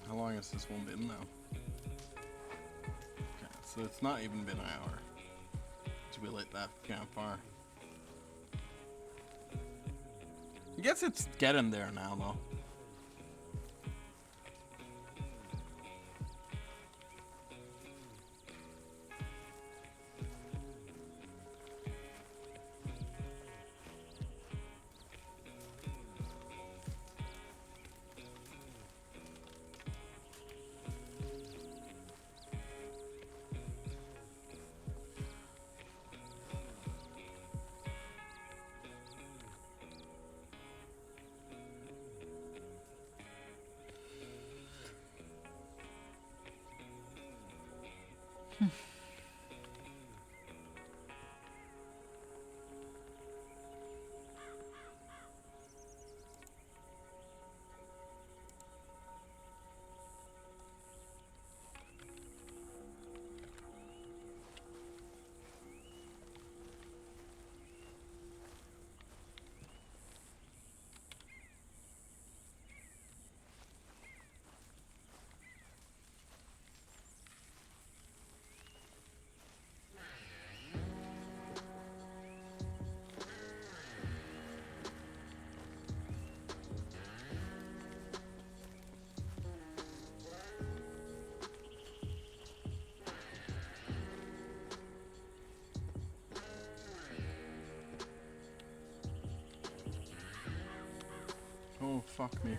How long has this one been now? Okay, so it's not even been an hour since we lit that campfire. I guess it's getting there now though. Oh, fuck me.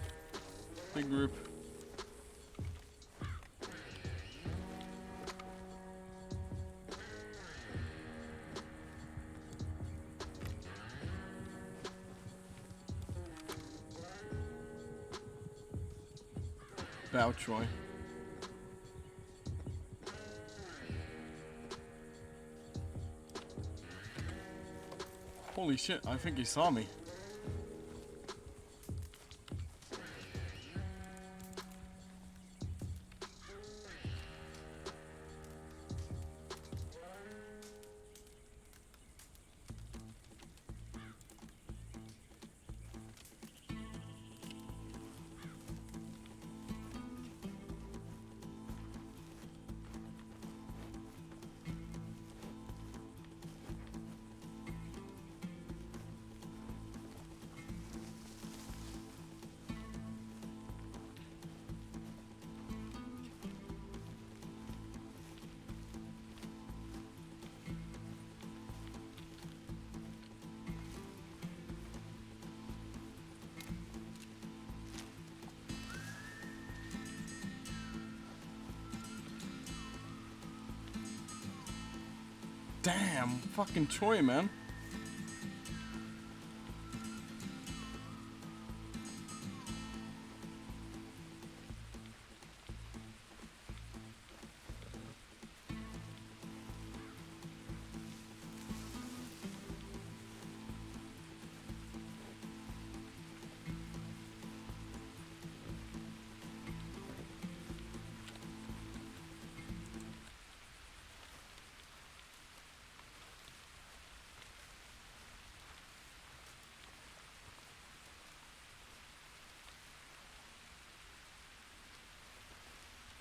Big group. Bow Troy. Holy shit, I think he saw me. Damn, fucking Troy, man.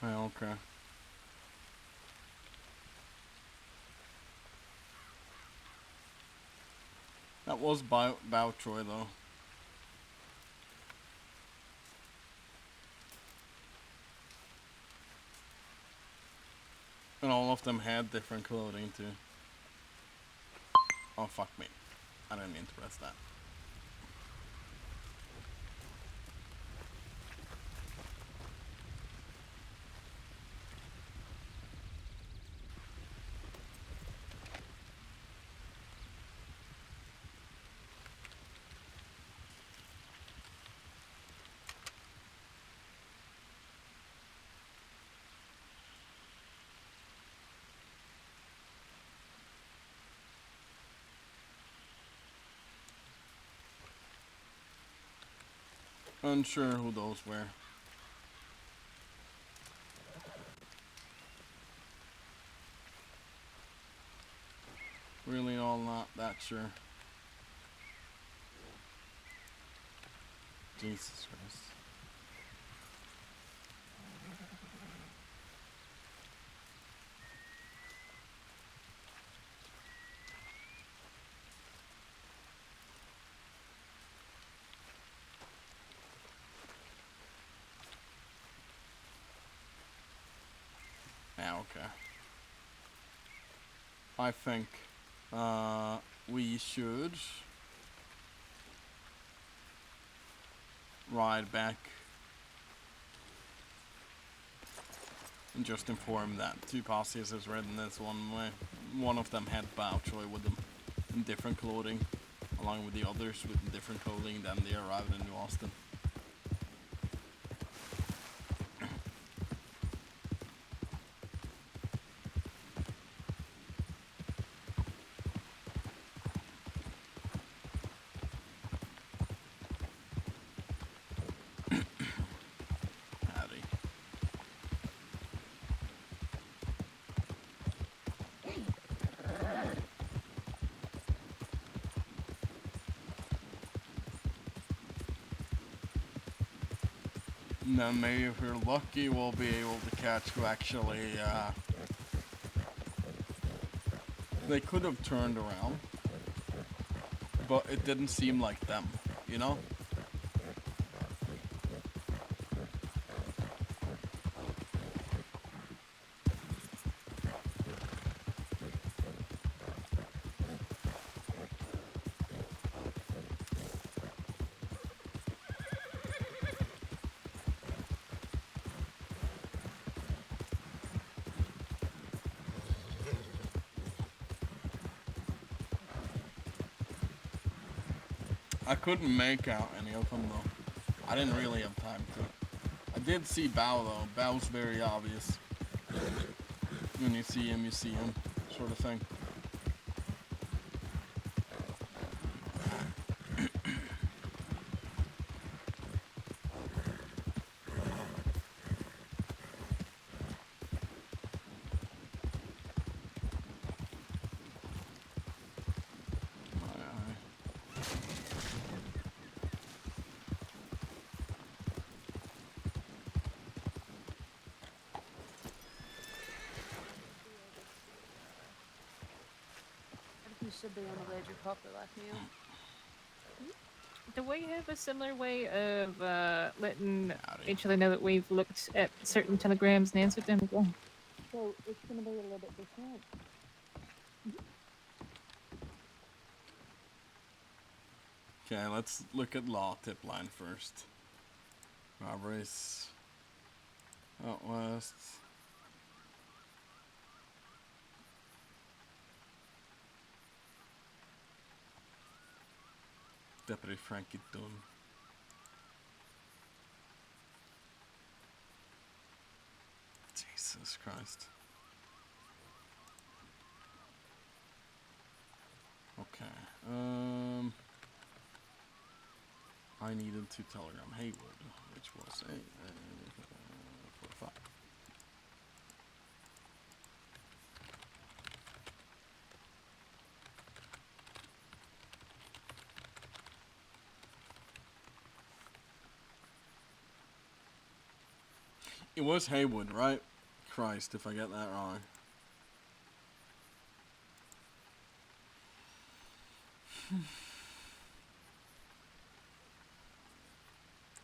Oh, okay. That was Bow Troy, though. And all of them had different clothing, too. Oh, fuck me. I didn't mean to press that. Unsure who those were. Really all not that sure. Jesus Christ. Yeah, okay. I think we should ride back and just inform that two posses is ridden this one way. One of them had Bow Troy with them in different clothing, along with the others with different clothing. Then they arrived in New Austin. And then maybe if we're lucky, we'll be able to catch who actually, they could have turned around, but it didn't seem like them, you know? I couldn't make out any of them though. I didn't really have time to. I did see Bao though. Bao's very obvious. When you see him, sort of thing. You should be on the ledger properly like him. Do we have a similar way of letting each other know that we've looked at certain telegrams and answered them as well? So it's going to be a little bit different. Okay, let's look at law tip line first. Robberies. Out west. Deputy Frankie Dunn. Jesus Christ. Okay. I needed to telegram Haywood, which was a 45. It was Haywood, right? Christ, if I get that wrong.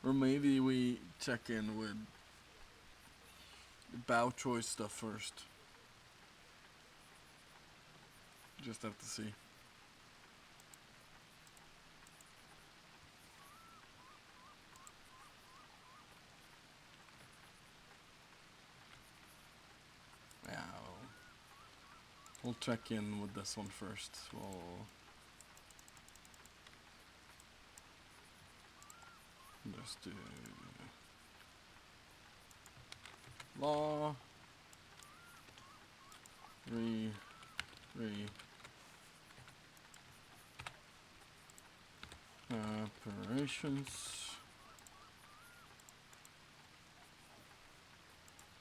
Or maybe we check in with the Bao choice stuff first. Just have to see. Yeah, we'll check in with this one first. We'll just do law, operations,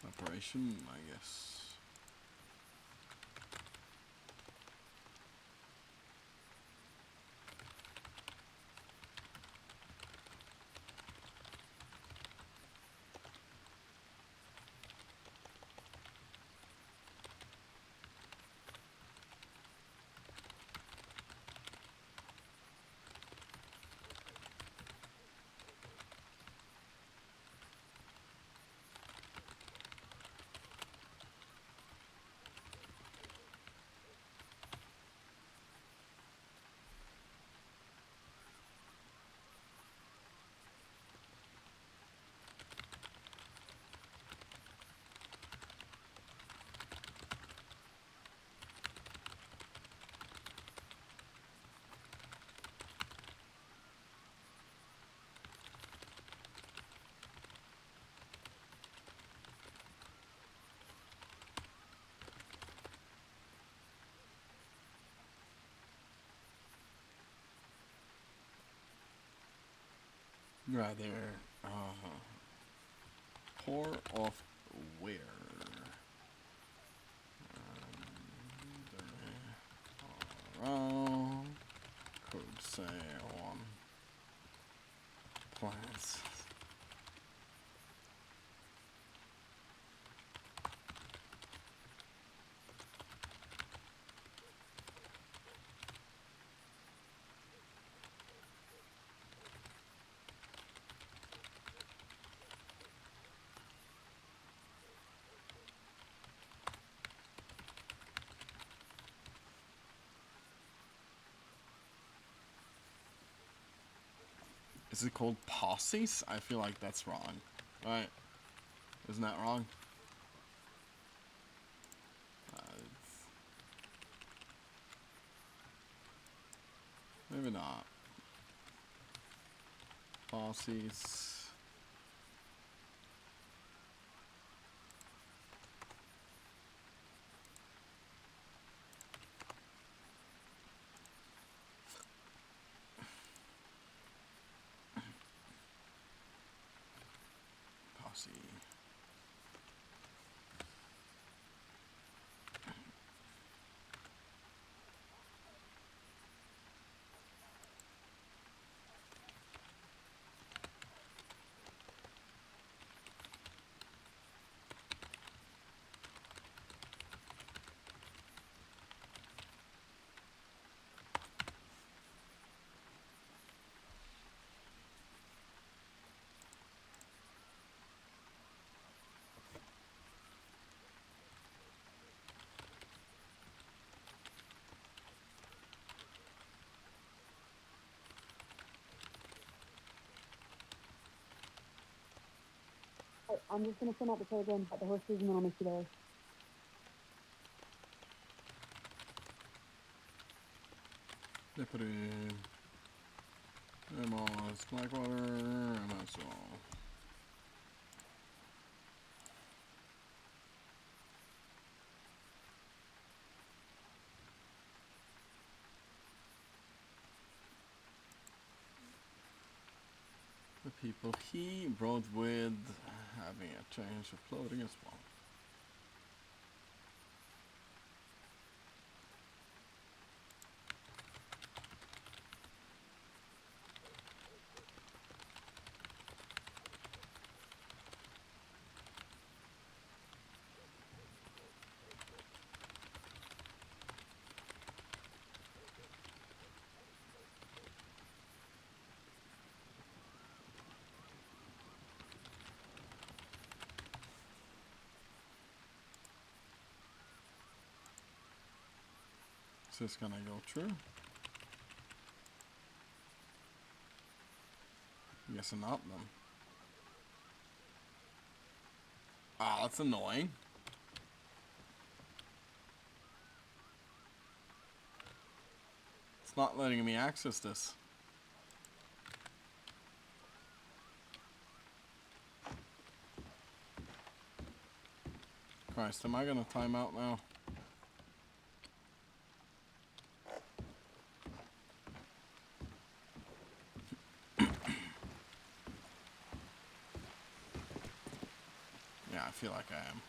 operation, I guess. Rather, pour off where? Code say on plans. Is it called posses? I feel like that's wrong. Right? Isn't that wrong? Maybe not. posses. Posse. I'm just gonna send out the telegram about the horses and then I'll meet you there. They put in Amos, Blackwater, Amos. The people he brought with having a change of clothing as well. Is this gonna go through? Guess not then. Ah, that's annoying. It's not letting me access this. Christ, am I gonna time out now? Yeah, I feel like I am.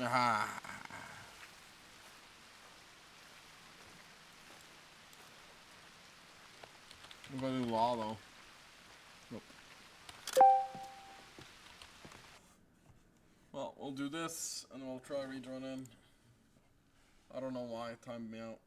Ah. I'm gonna do law though. Nope. Well, we'll do this and we'll try rejoin in. I don't know why it timed me out.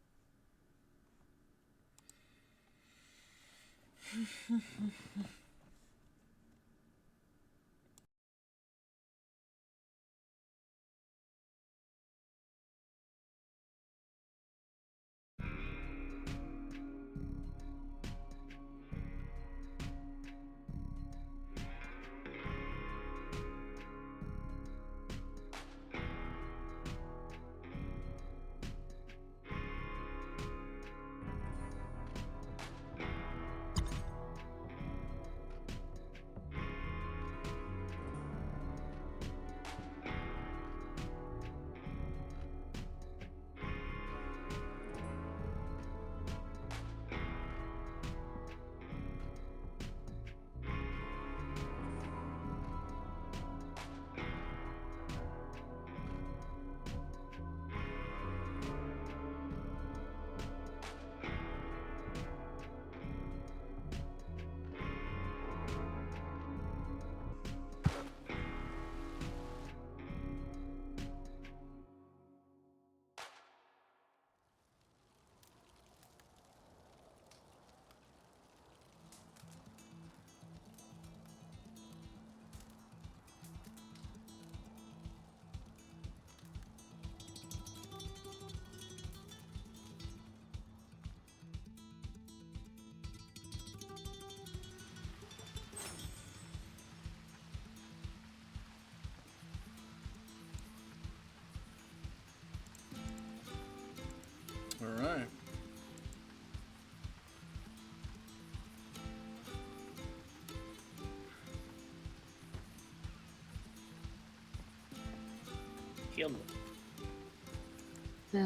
يلا.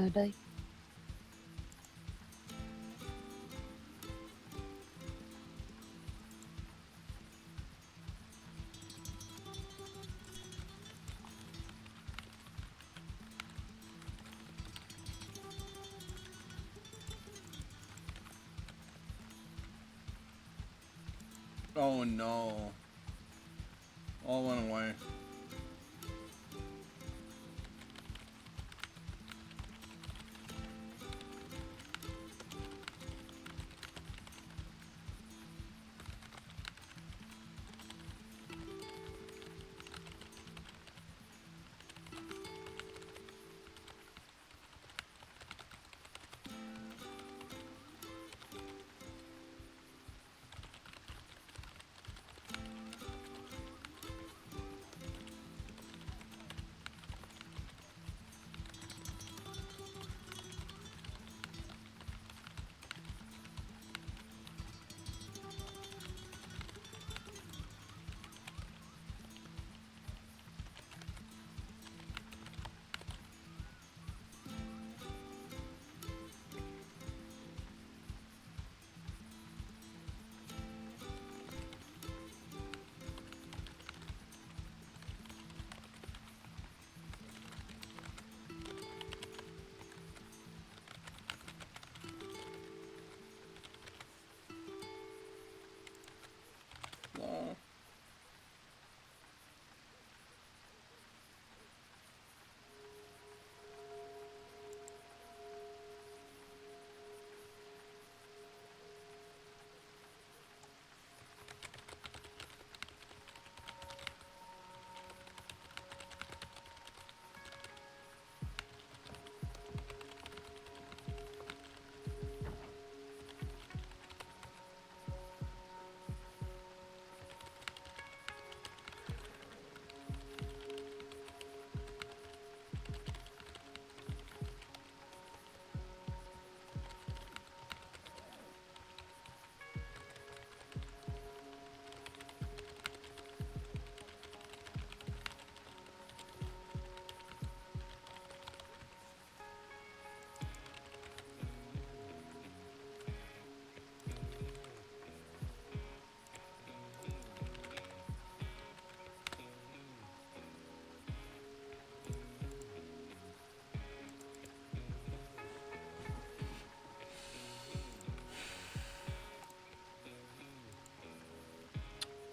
Day. Oh no. All went away. No.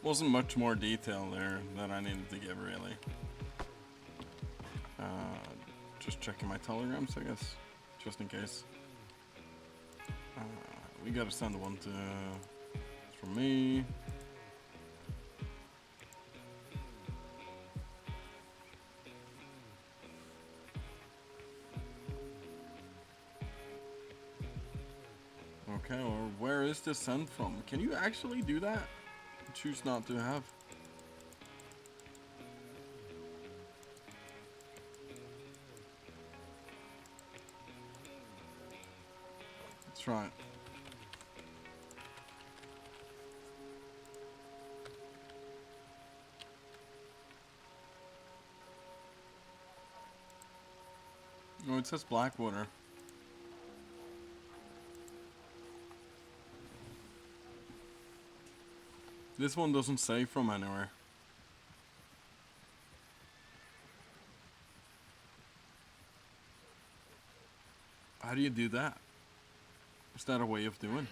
Wasn't much more detail there that I needed to give, really. Just checking my telegrams, I guess, just in case. We gotta send one to from me. Okay, or where is this sent from? Can you actually do that? Choose not to have. That's right. Oh, it says Blackwater. This one doesn't say from anywhere. How do you do that? Is that a way of doing?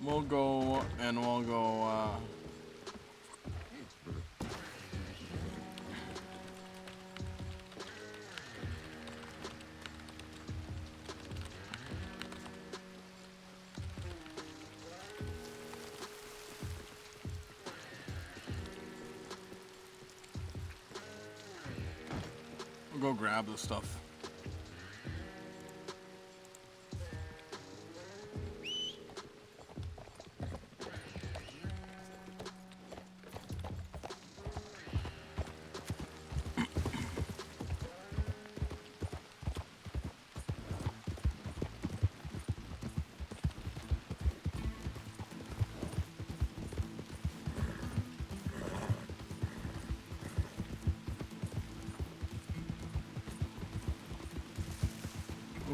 We'll go and we'll go we'll go grab the stuff.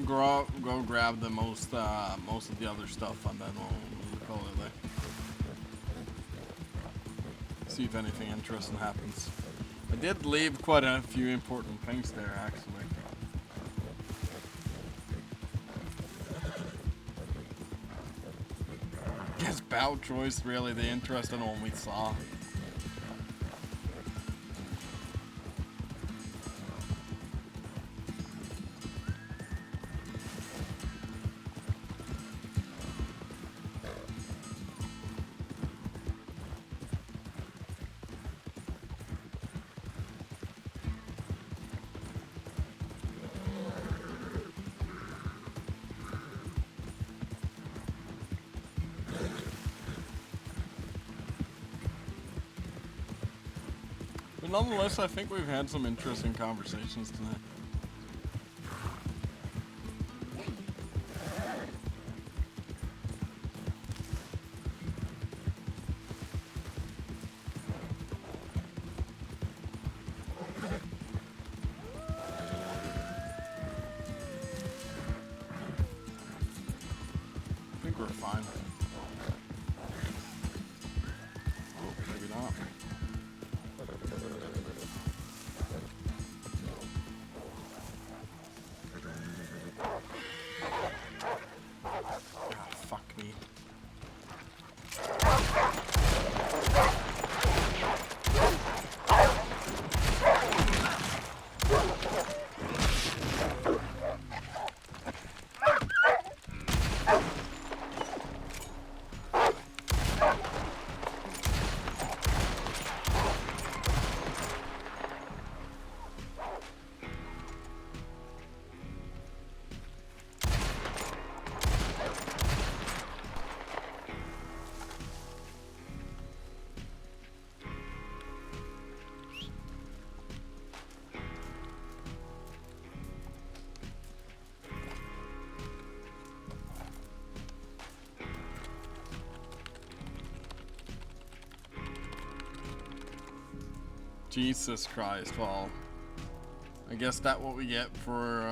go grab the most of the other stuff, and then we'll call it there. See if anything interesting happens. I did leave quite a few important things there, actually. Guess bow choice really the interesting one we saw. But nonetheless, I think we've had some interesting conversations tonight. I think we're fine. Oh, maybe not. Jesus Christ, well, I guess that's what we get for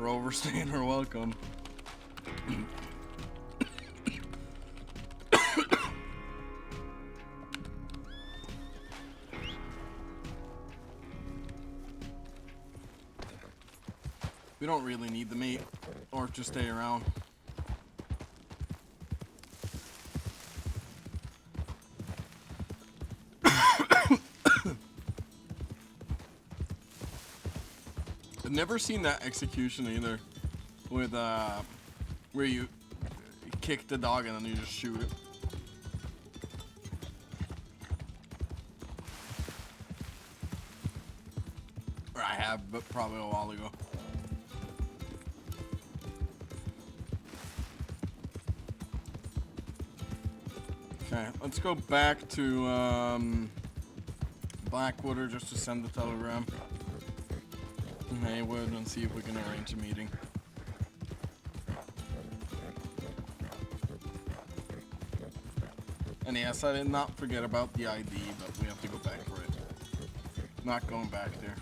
overstaying our welcome. We don't really need the meat, or to stay around. I've never seen that execution either, with where you kick the dog and then you just shoot it. Or I have, but probably a while ago. Okay, let's go back to Blackwater just to send the telegram. Haywood and see if we can arrange a meeting. And yes, I did not forget about the ID, but we have to go back for it. Not going back there.